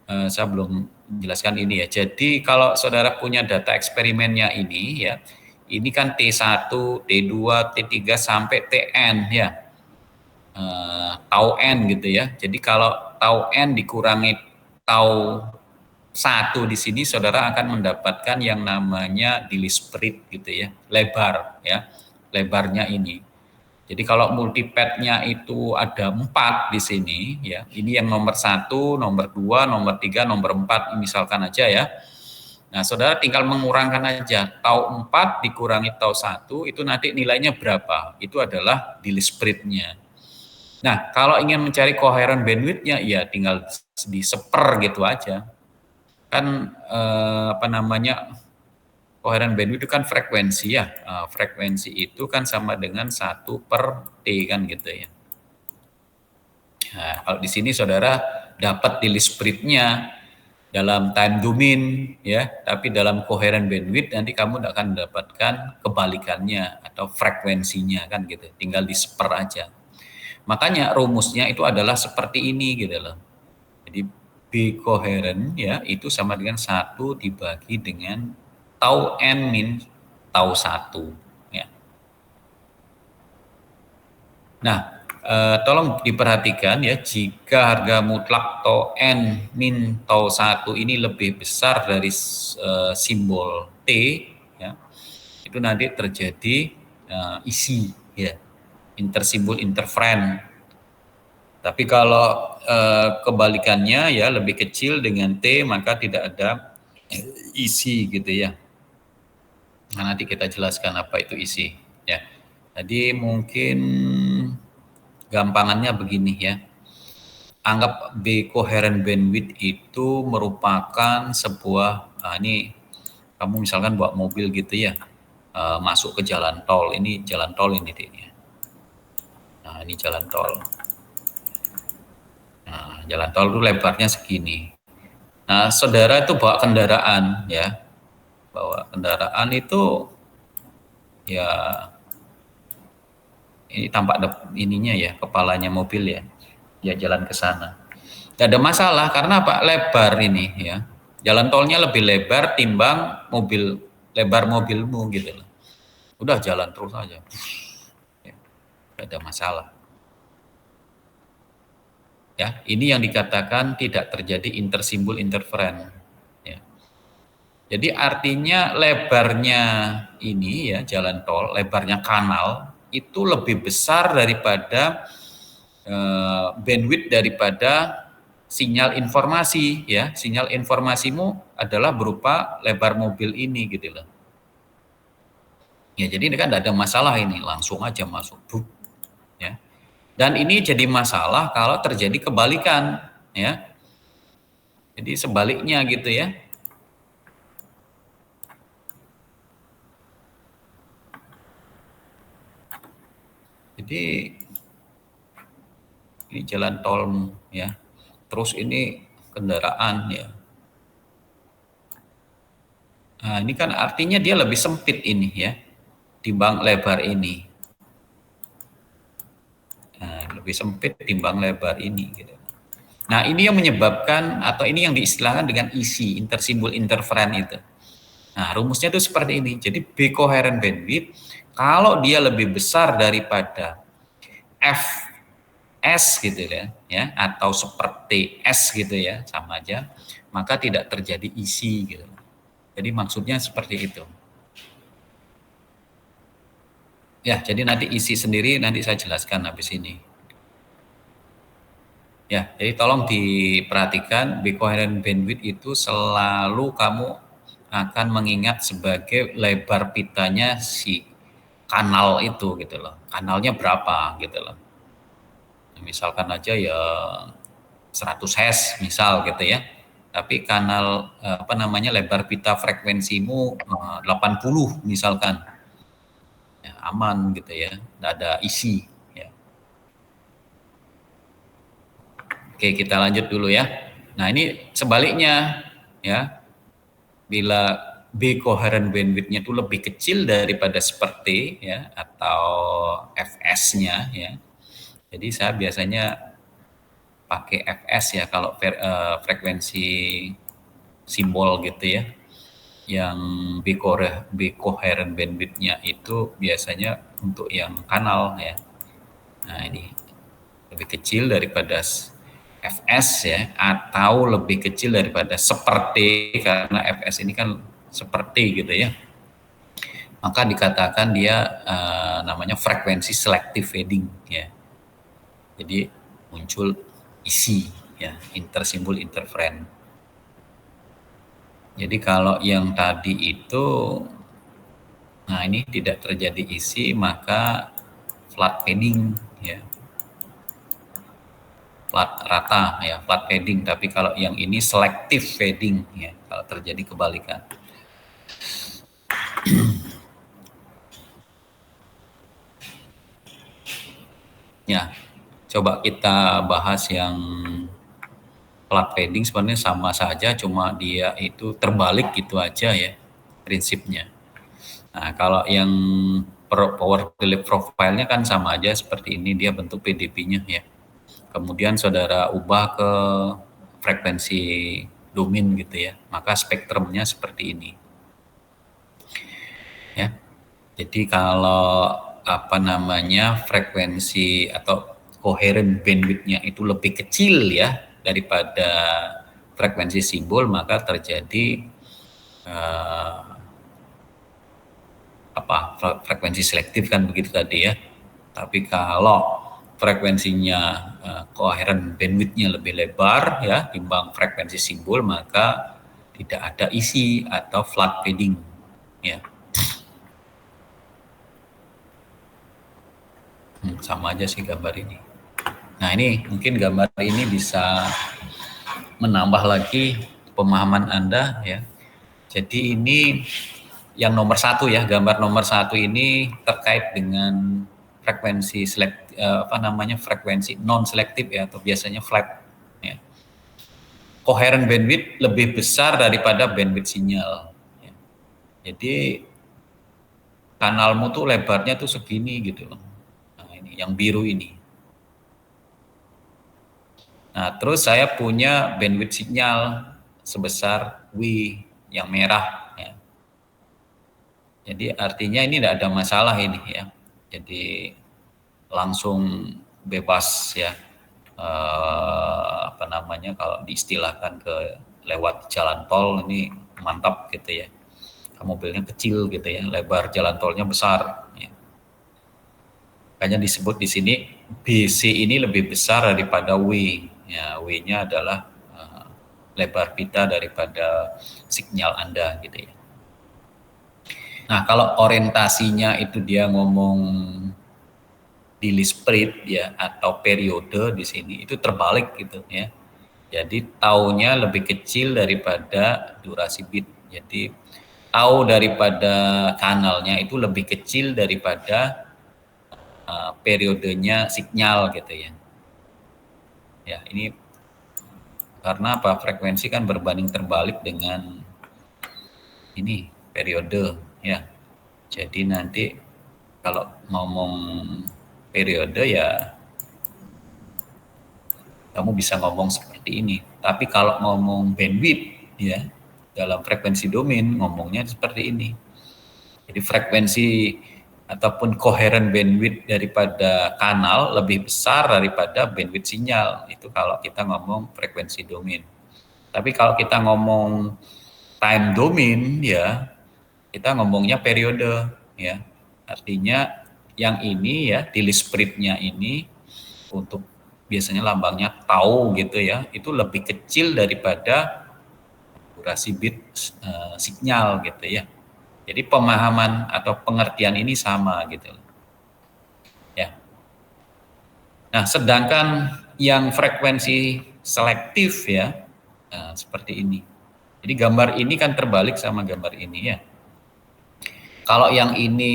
Saya belum menjelaskan ini ya. Jadi kalau saudara punya data eksperimennya ini ya, ini kan T1, T2, T3 sampai Tn ya, tau N gitu ya. Jadi kalau tau N dikurangi tau 1 di sini saudara akan mendapatkan yang namanya Dili spread gitu ya, lebar ya, lebarnya ini. Jadi kalau multipadnya itu ada 4 di sini ya, ini yang nomor 1, nomor 2, nomor 3, nomor 4 misalkan aja ya. Nah, saudara tinggal mengurangkan aja. Tau 4 dikurangi tau 1 itu nanti nilainya berapa? Itu adalah Dili spread-nya. Nah, kalau ingin mencari coherent bandwidth-nya ya tinggal diseper gitu aja. Kan apa namanya, coherent bandwidth itu kan frekuensi ya. Frekuensi itu kan sama dengan 1/T kan gitu ya. Nah, kalau di sini saudara dapat di list spread-nya dalam time domain ya, tapi dalam coherent bandwidth nanti kamu akan mendapatkan kebalikannya atau frekuensinya kan gitu. Tinggal di seper aja. Makanya rumusnya itu adalah seperti ini gitu loh. Jadi B coherent ya itu sama dengan 1 dibagi dengan tau n min tau 1 ya. Nah, tolong diperhatikan ya, jika harga mutlak tau n min tau 1 ini lebih besar dari simbol T ya, itu nanti terjadi isi ya, intersimbol interference. Tapi kalau kebalikannya ya lebih kecil dengan T maka tidak ada isi gitu ya. Nah, nanti kita jelaskan apa itu isi ya. Jadi mungkin gampangannya begini ya. Anggap B coherent bandwidth itu merupakan sebuah, ini kamu misalkan bawa mobil gitu ya, masuk ke jalan tol, ini jalan tol ini dia. Nah, ini jalan tol. Nah, jalan tol itu lebarnya segini. Nah, saudara itu bawa kendaraan ya, bawa kendaraan itu ya ini tampak ininya ya, kepalanya mobil ya, ya jalan ke sana. Tidak ada masalah karena apa? Lebar ini ya. Jalan tolnya lebih lebar timbang mobil, lebar mobilmu gitu loh. Udah jalan terus aja. Ya, tidak ada masalah. Ya, ini yang dikatakan tidak terjadi intersimbol interference. Ya. Jadi artinya lebarnya ini ya jalan tol, lebarnya kanal itu lebih besar daripada bandwidth daripada sinyal informasi ya. Sinyal informasimu adalah berupa lebar mobil ini gitu loh. Ya, jadi ini kan tidak ada masalah ini, langsung aja masuk. Ya. Dan ini jadi masalah kalau terjadi kebalikan ya. Jadi sebaliknya gitu ya. Jadi ini jalan tol ya. Terus ini kendaraan ya. Nah, ini kan artinya dia lebih sempit ini ya, timbang lebar ini. Nah, lebih sempit timbang lebar ini gitu. Nah, ini yang menyebabkan atau ini yang diistilahkan dengan isi, intersimbol interference itu. Nah, rumusnya itu seperti ini. Jadi B coherent bandwidth kalau dia lebih besar daripada Fs gitu ya, atau seperti S gitu ya, sama aja, maka tidak terjadi isi gitu. Jadi maksudnya seperti itu. Ya, jadi nanti isi sendiri nanti saya jelaskan habis ini. Ya, jadi tolong diperhatikan B coherent bandwidth itu selalu kamu akan mengingat sebagai lebar pitanya si kanal itu gitu loh. Kanalnya berapa gitu loh. Misalkan aja ya 100 Hz misal gitu ya. Tapi kanal apa namanya lebar pita frekuensimu 80 misalkan. Ya, aman gitu ya. Tidak ada isi ya. Oke, kita lanjut dulu ya. Nah, ini sebaliknya ya. Bila B coherent bandwidth-nya itu lebih kecil daripada seperti ya atau Fs-nya ya. Jadi saya biasanya pakai fs ya kalau frekuensi simbol gitu ya. Yang bicoherent bandwidth-nya itu biasanya untuk yang kanal ya. Nah ini lebih kecil daripada fs ya, atau lebih kecil daripada seperti, karena fs ini kan seperti gitu ya, maka dikatakan dia namanya frekuensi selective fading ya. Jadi muncul isi ya, intersimbol interference. Jadi kalau yang tadi itu, nah ini tidak terjadi isi, maka flat fading ya, flat rata ya, flat fading. Tapi kalau yang ini selective fading ya, kalau terjadi kebalikan. Ya, coba kita bahas yang flat fading. Sebenarnya sama saja, cuma dia itu terbalik gitu aja ya prinsipnya. Nah, kalau yang power delay profile-nya kan sama aja seperti ini, dia bentuk PDP-nya ya. Kemudian saudara ubah ke frekuensi domain gitu ya, maka spektrumnya seperti ini. Ya. Jadi kalau apa namanya frekuensi atau coherent bandwidth-nya itu lebih kecil ya daripada frekuensi simbol, maka terjadi frekuensi selektif kan begitu tadi ya. Tapi kalau frekuensinya coherent bandwidth-nya lebih lebar ya timbang frekuensi simbol, maka tidak ada isi atau flat fading ya. Sama aja sih gambar ini. Nah ini mungkin gambar ini bisa menambah lagi pemahaman Anda ya. Jadi ini yang nomor satu ya, gambar nomor satu ini terkait dengan frekuensi frekuensi non selektif ya, atau biasanya flat ya. Coherent bandwidth lebih besar daripada bandwidth sinyal ya. Jadi kanalmu tuh lebarnya tuh segini gitu loh. Nah ini yang biru ini. Nah terus saya punya bandwidth sinyal sebesar W yang merah ya. Jadi artinya ini tidak ada masalah ini ya. Jadi langsung bebas ya, kalau diistilahkan ke lewat jalan tol ini mantap gitu ya. Mobilnya kecil gitu ya, lebar jalan tolnya besar. Ya. Makanya disebut di sini BC ini lebih besar daripada W. Ya, W-nya adalah lebar pita daripada sinyal Anda gitu ya. Nah, kalau orientasinya itu dia ngomong daily spread ya atau periode di sini itu terbalik gitu ya. Jadi taunya lebih kecil daripada durasi bit. Jadi tau daripada kanalnya itu lebih kecil daripada periodenya sinyal gitu ya. Ya, ini karena apa? Frekuensi kan berbanding terbalik dengan ini periode ya. Jadi nanti kalau ngomong periode ya kamu bisa ngomong seperti ini. Tapi kalau ngomong bandwidth ya dalam frekuensi domain ngomongnya seperti ini. Jadi frekuensi ataupun coherent bandwidth daripada kanal lebih besar daripada bandwidth sinyal. Itu kalau kita ngomong frekuensi domain. Tapi kalau kita ngomong time domain ya kita ngomongnya periode ya. Artinya yang ini ya daily spread-nya ini untuk biasanya lambangnya tau gitu ya, itu lebih kecil daripada durasi bit sinyal gitu ya. Jadi pemahaman atau pengertian ini sama gitu ya. Nah, sedangkan yang frekuensi selektif ya, seperti ini. Jadi gambar ini kan terbalik sama gambar ini ya. Kalau yang ini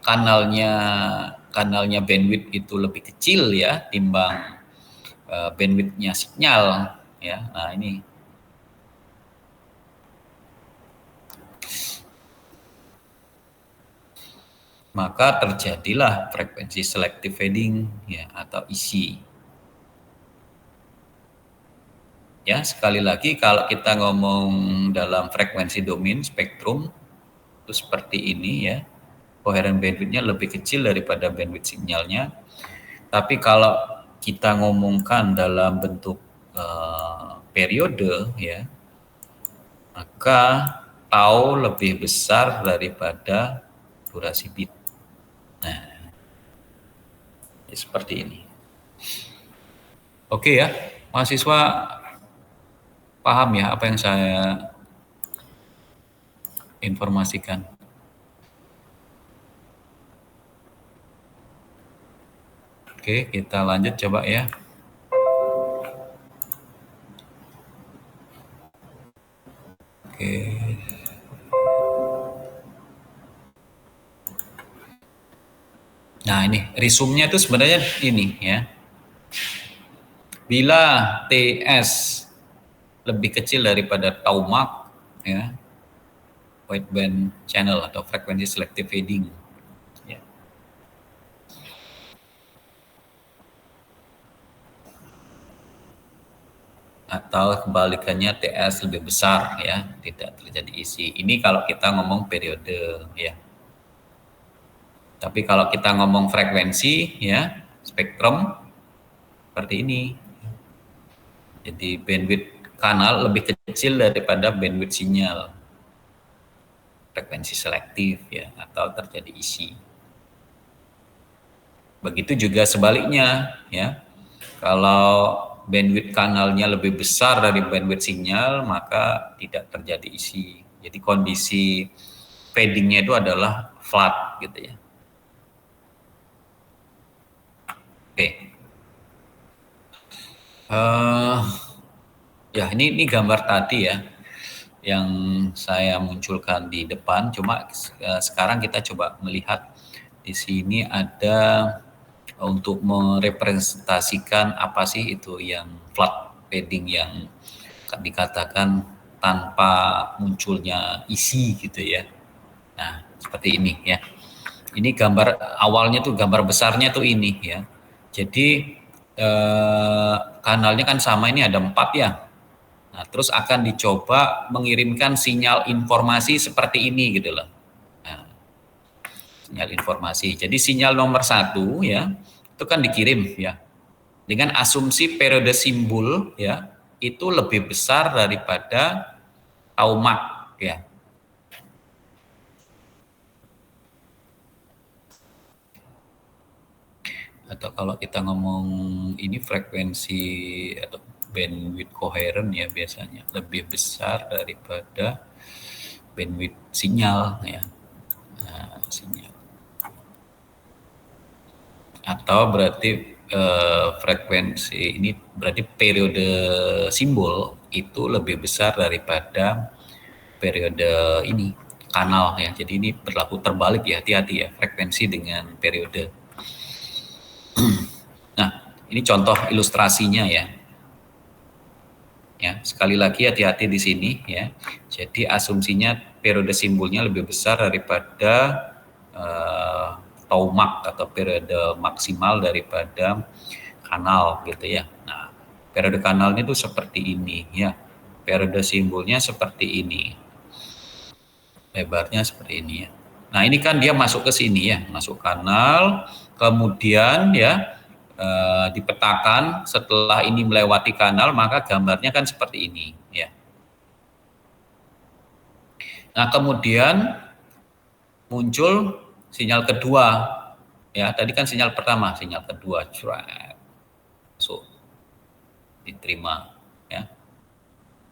kanalnya bandwidth itu lebih kecil ya timbang bandwidth-nya sinyal ya. Nah, ini maka terjadilah frekuensi selective fading ya atau isi. Ya, sekali lagi kalau kita ngomong dalam frekuensi domain spektrum itu seperti ini ya. Coherent bandwidth-nya lebih kecil daripada bandwidth sinyalnya. Tapi kalau kita ngomongkan dalam bentuk periode ya, maka tau lebih besar daripada durasi bit. Nah, seperti ini. Oke ya, mahasiswa paham ya apa yang saya informasikan. Oke, kita lanjut coba ya. Oke. Nah, ini resume-nya itu sebenarnya ini ya. Bila TS lebih kecil daripada tau Mach ya, wideband channel atau frekuensi selective fading ya. Atau kebalikannya TS lebih besar ya, tidak terjadi isi. Ini kalau kita ngomong periode ya. Tapi kalau kita ngomong frekuensi ya, spektrum seperti ini. Jadi bandwidth kanal lebih kecil daripada bandwidth sinyal. Frekuensi selektif ya, atau terjadi isi. Begitu juga sebaliknya ya. Kalau bandwidth kanalnya lebih besar dari bandwidth sinyal, maka tidak terjadi isi. Jadi kondisi fadingnya itu adalah flat gitu ya. Oke. Ya ini gambar tadi ya yang saya munculkan di depan. Cuma sekarang kita coba melihat di sini ada untuk merepresentasikan apa sih itu yang flat fading yang dikatakan tanpa munculnya isi gitu ya. Nah, seperti ini ya. Ini gambar awalnya tuh, gambar besarnya tuh ini ya. Jadi kanalnya kan sama, ini ada 4 ya. Nah, terus akan dicoba mengirimkan sinyal informasi seperti ini gitu loh. Nah, sinyal informasi. Jadi sinyal nomor 1 ya, itu kan dikirim ya. Dengan asumsi periode simbol ya, itu lebih besar daripada tau Mach ya. Atau kalau kita ngomong ini frekuensi atau bandwidth coherent ya, biasanya lebih besar daripada bandwidth sinyal ya. Nah, sinyal. Atau berarti frekuensi ini berarti periode simbol itu lebih besar daripada periode ini kanal ya. Jadi ini berlaku terbalik ya, hati-hati ya, frekuensi dengan periode. Nah, ini contoh ilustrasinya ya. Ya, sekali lagi hati-hati di sini ya. Jadi asumsinya periode simbolnya lebih besar daripada tau Mach atau periode maksimal daripada kanal gitu ya. Nah, periode kanalnya itu seperti ini ya. Periode simbolnya seperti ini. Lebarnya seperti ini ya. Nah, ini kan dia masuk ke sini ya, masuk kanal, kemudian ya dipetakan setelah ini melewati kanal, maka gambarnya kan seperti ini ya. Nah, kemudian muncul sinyal kedua ya. Tadi kan sinyal pertama, sinyal kedua masuk, diterima ya.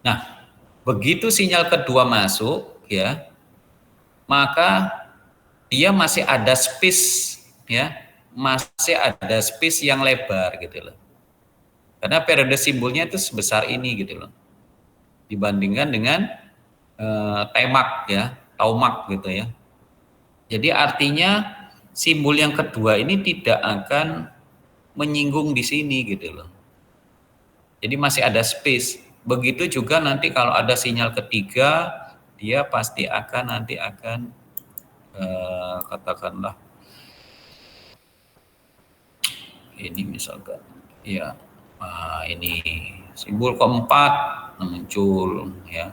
Nah, begitu sinyal kedua masuk ya, maka dia masih ada space ya, masih ada space yang lebar gitu loh. Karena periode simbolnya itu sebesar ini gitu loh. Dibandingkan dengan temak ya, taumak gitu ya. Jadi artinya simbol yang kedua ini tidak akan menyinggung di sini gitu loh. Jadi masih ada space. Begitu juga nanti kalau ada sinyal ketiga, dia pasti nanti akan katakanlah ini misalkan ya Ini simbol keempat muncul ya.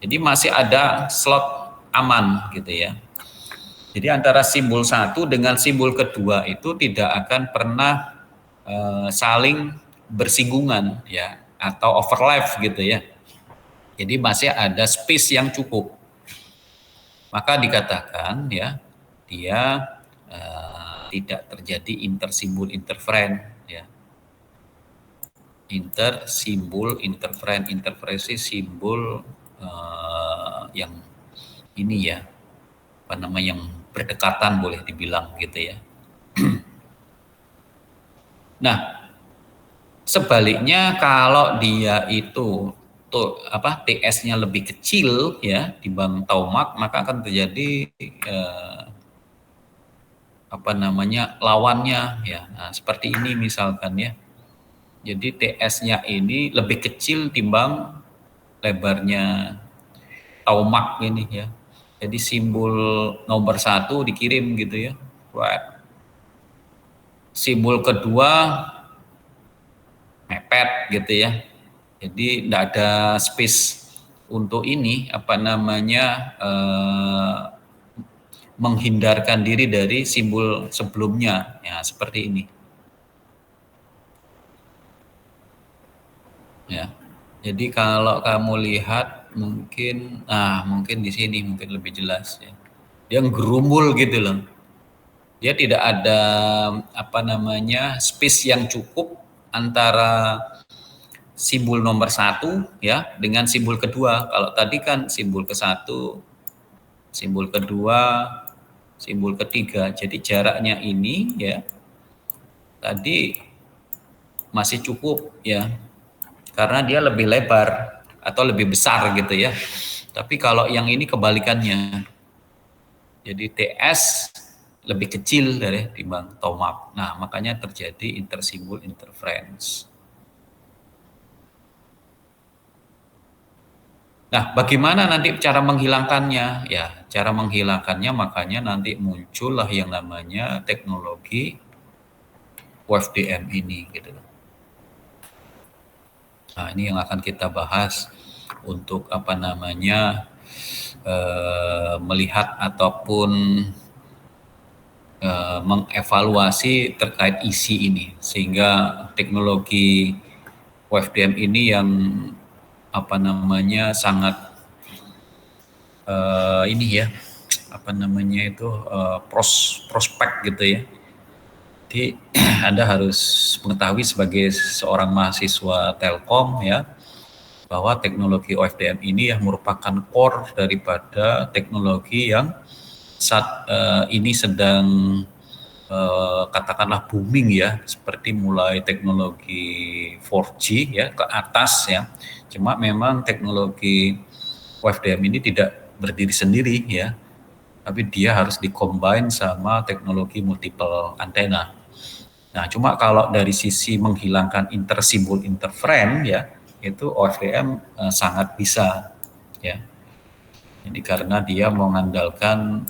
Jadi masih ada slot aman gitu ya. Jadi antara simbol satu dengan simbol kedua itu tidak akan pernah saling bersinggungan ya atau overlap gitu ya. Jadi masih ada space yang cukup. Maka dikatakan ya dia tidak terjadi intersimbol interference ya. Intersimbol interference, interferensi simbol yang ini ya, apa namanya, yang berdekatan boleh dibilang gitu ya. Nah, sebaliknya kalau dia itu TS-nya lebih kecil ya dibanding taumak, maka akan terjadi apa namanya, lawannya ya. Nah, seperti ini misalkan ya. Jadi TS-nya ini lebih kecil timbang lebarnya taumak ini ya. Jadi simbol nomor satu dikirim gitu ya. Right. Simbol kedua mepet gitu ya. Jadi tidak ada space untuk ini apa namanya menghindarkan diri dari simbol sebelumnya ya, seperti ini ya. Jadi kalau kamu lihat mungkin di sini mungkin lebih jelas ya. Dia ngerumul gitu loh. Dia tidak ada apa namanya space yang cukup antara simbol nomor satu ya dengan simbol kedua. Kalau tadi kan simbol ke satu, simbol kedua, simbol ketiga. Jadi jaraknya ini ya tadi masih cukup ya karena dia lebih lebar atau lebih besar gitu ya. Tapi kalau yang ini kebalikannya. Jadi TS lebih kecil dari timbang tomak. Nah, makanya terjadi intersimbol interference. Nah, bagaimana nanti cara menghilangkannya? Ya, cara menghilangkannya makanya nanti muncullah yang namanya teknologi WFDM ini gitu. Nah, ini yang akan kita bahas untuk apa namanya melihat ataupun mengevaluasi terkait isi ini, sehingga teknologi WFDM ini yang apa namanya sangat ini ya, apa namanya itu prospek gitu ya. Jadi Anda harus mengetahui sebagai seorang mahasiswa Telkom ya, bahwa teknologi OFDM ini yang merupakan core daripada teknologi yang saat ini sedang katakanlah booming ya, seperti mulai teknologi 4G ya ke atas ya. Cuma memang teknologi WFDM ini tidak berdiri sendiri ya, tapi dia harus dikombin sama teknologi multiple antena. Nah, cuma kalau dari sisi menghilangkan intersimbol interference ya, itu OFDM sangat bisa ya. Jadi karena dia mengandalkan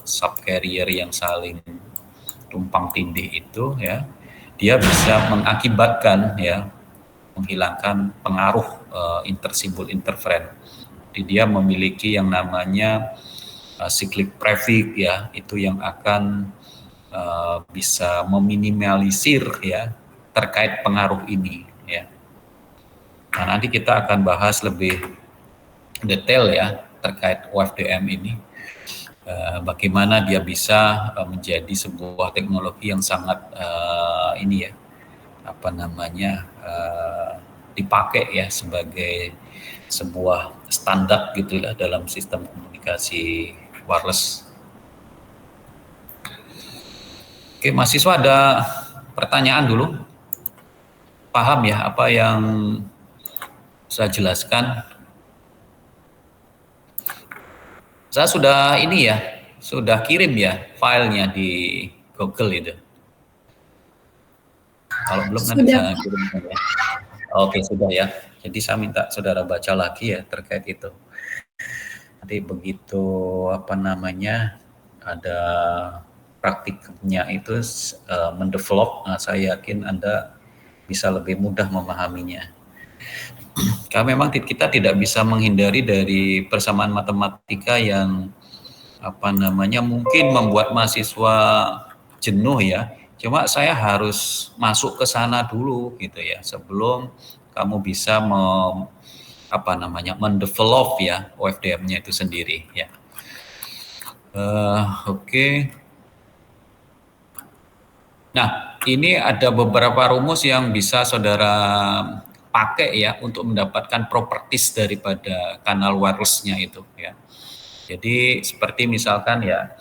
subcarrier yang saling tumpang tindih itu ya, dia bisa mengakibatkan ya menghilangkan pengaruh intersimbol interference. Jadi dia memiliki yang namanya cyclic prefix ya, itu yang akan bisa meminimalisir ya terkait pengaruh ini ya. Nah, nanti kita akan bahas lebih detail ya terkait WFDM ini, bagaimana dia bisa menjadi sebuah teknologi yang sangat ini ya, apa namanya dipakai ya sebagai sebuah standar gitu lah dalam sistem komunikasi wireless. Oke, mahasiswa ada pertanyaan dulu? Paham ya apa yang saya jelaskan? Saya sudah ini ya, sudah kirim ya filenya di Google itu. Kalau belum nanti saya kirim ya. Oke, sudah ya. Jadi saya minta saudara baca lagi ya terkait itu. Nanti begitu apa namanya ada praktiknya itu mendevelop, saya yakin Anda bisa lebih mudah memahaminya. Karena memang kita tidak bisa menghindari dari persamaan matematika yang mungkin membuat mahasiswa jenuh ya. Cuma saya harus masuk ke sana dulu gitu ya sebelum kamu bisa mendevelop ya OFDM-nya itu sendiri ya. Oke. Nah, ini ada beberapa rumus yang bisa saudara pakai ya untuk mendapatkan properties daripada kanal wireless-nya itu ya. Jadi seperti misalkan ya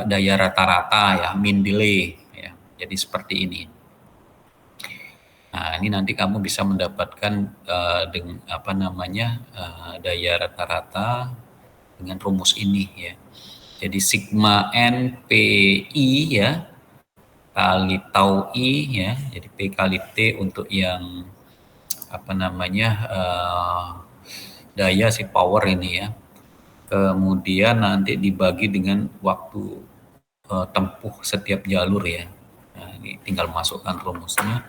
daya rata-rata ya, mean delay ya. Jadi seperti ini. Nah, ini nanti kamu bisa mendapatkan dengan daya rata-rata dengan rumus ini ya. Jadi sigma n pi ya kali tau i ya. Jadi p kali t untuk yang daya si power ini ya. Kemudian nanti dibagi dengan waktu tempuh setiap jalur ya. Nah, ini tinggal masukkan rumusnya.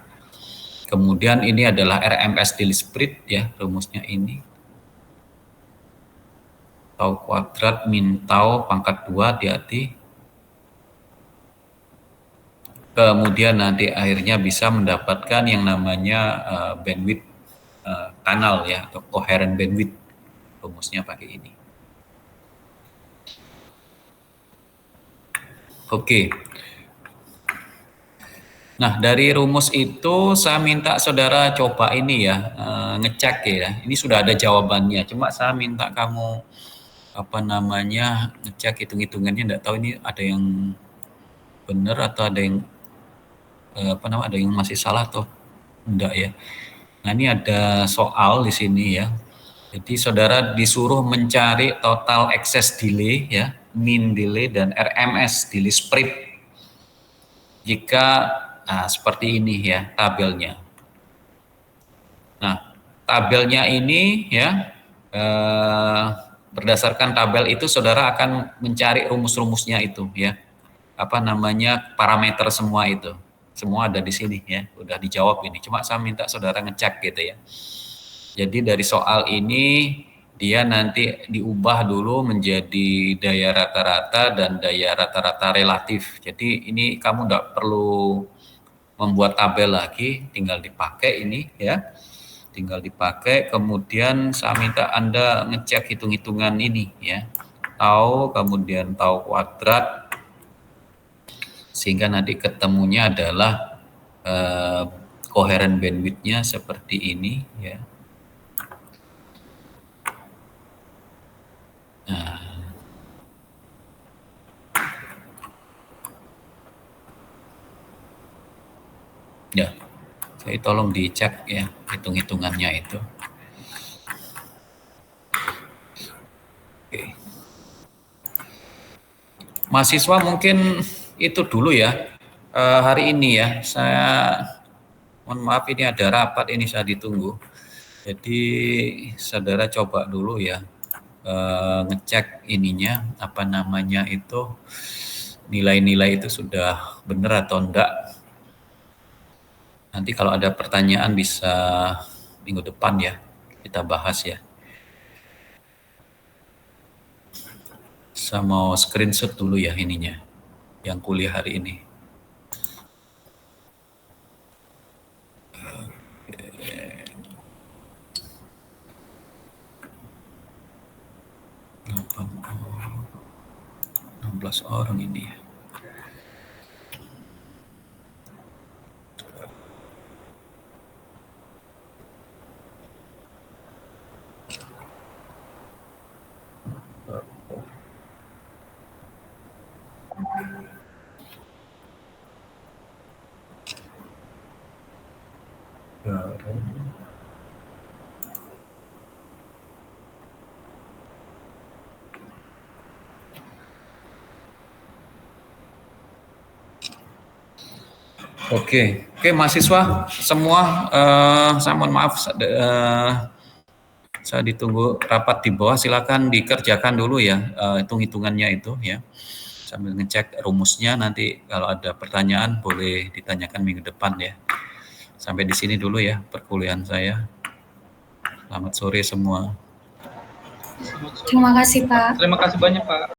Kemudian ini adalah RMS daily spread ya, rumusnya ini. Tau kuadrat min tau pangkat 2, hati-hati. Kemudian nanti akhirnya bisa mendapatkan yang namanya bandwidth kanal ya, atau coherent bandwidth. Rumusnya pakai ini. Oke. Nah, dari rumus itu saya minta saudara coba ini ya, ngecek ya. Ini sudah ada jawabannya. Cuma saya minta kamu ngecek hitung-hitungannya. Enggak tahu ini ada yang benar atau ada yang ada yang masih salah atau enggak ya. Nah, ini ada soal di sini ya. Jadi saudara disuruh mencari total excess delay ya, mean delay dan RMS delay spread. Jika seperti ini ya tabelnya. Nah, tabelnya ini ya berdasarkan tabel itu saudara akan mencari rumus-rumusnya itu ya. Parameter semua itu. Semua ada di sini ya, udah dijawab ini. Cuma saya minta saudara ngecek gitu ya. Jadi dari soal ini dia nanti diubah dulu menjadi daya rata-rata dan daya rata-rata relatif. Jadi ini kamu enggak perlu membuat tabel lagi, tinggal dipakai ini ya. Tinggal dipakai, kemudian saya minta Anda ngecek hitung-hitungan ini ya. Tau, kemudian tau kuadrat, sehingga nanti ketemunya adalah coherent bandwidth-nya seperti ini ya. Nah, ya, saya tolong dicek ya hitung-hitungannya itu. Oke. Mahasiswa mungkin itu dulu ya hari ini ya. Saya mohon maaf ini ada rapat ini saya ditunggu. Jadi saudara coba dulu ya ngecek ininya itu nilai-nilai itu sudah benar atau enggak. Nanti kalau ada pertanyaan bisa minggu depan ya kita bahas ya. Saya mau screenshot dulu ya ininya yang kuliah hari ini. Oh, 16 orang ini ya. Oke, mahasiswa semua, saya mohon maaf, saya ditunggu rapat di bawah. Silakan dikerjakan dulu ya hitung-hitungannya itu ya. Sambil ngecek rumusnya, nanti kalau ada pertanyaan boleh ditanyakan minggu depan ya. Sampai di sini dulu ya perkuliahan saya. Selamat sore semua. Terima kasih, Pak. Terima kasih banyak, Pak.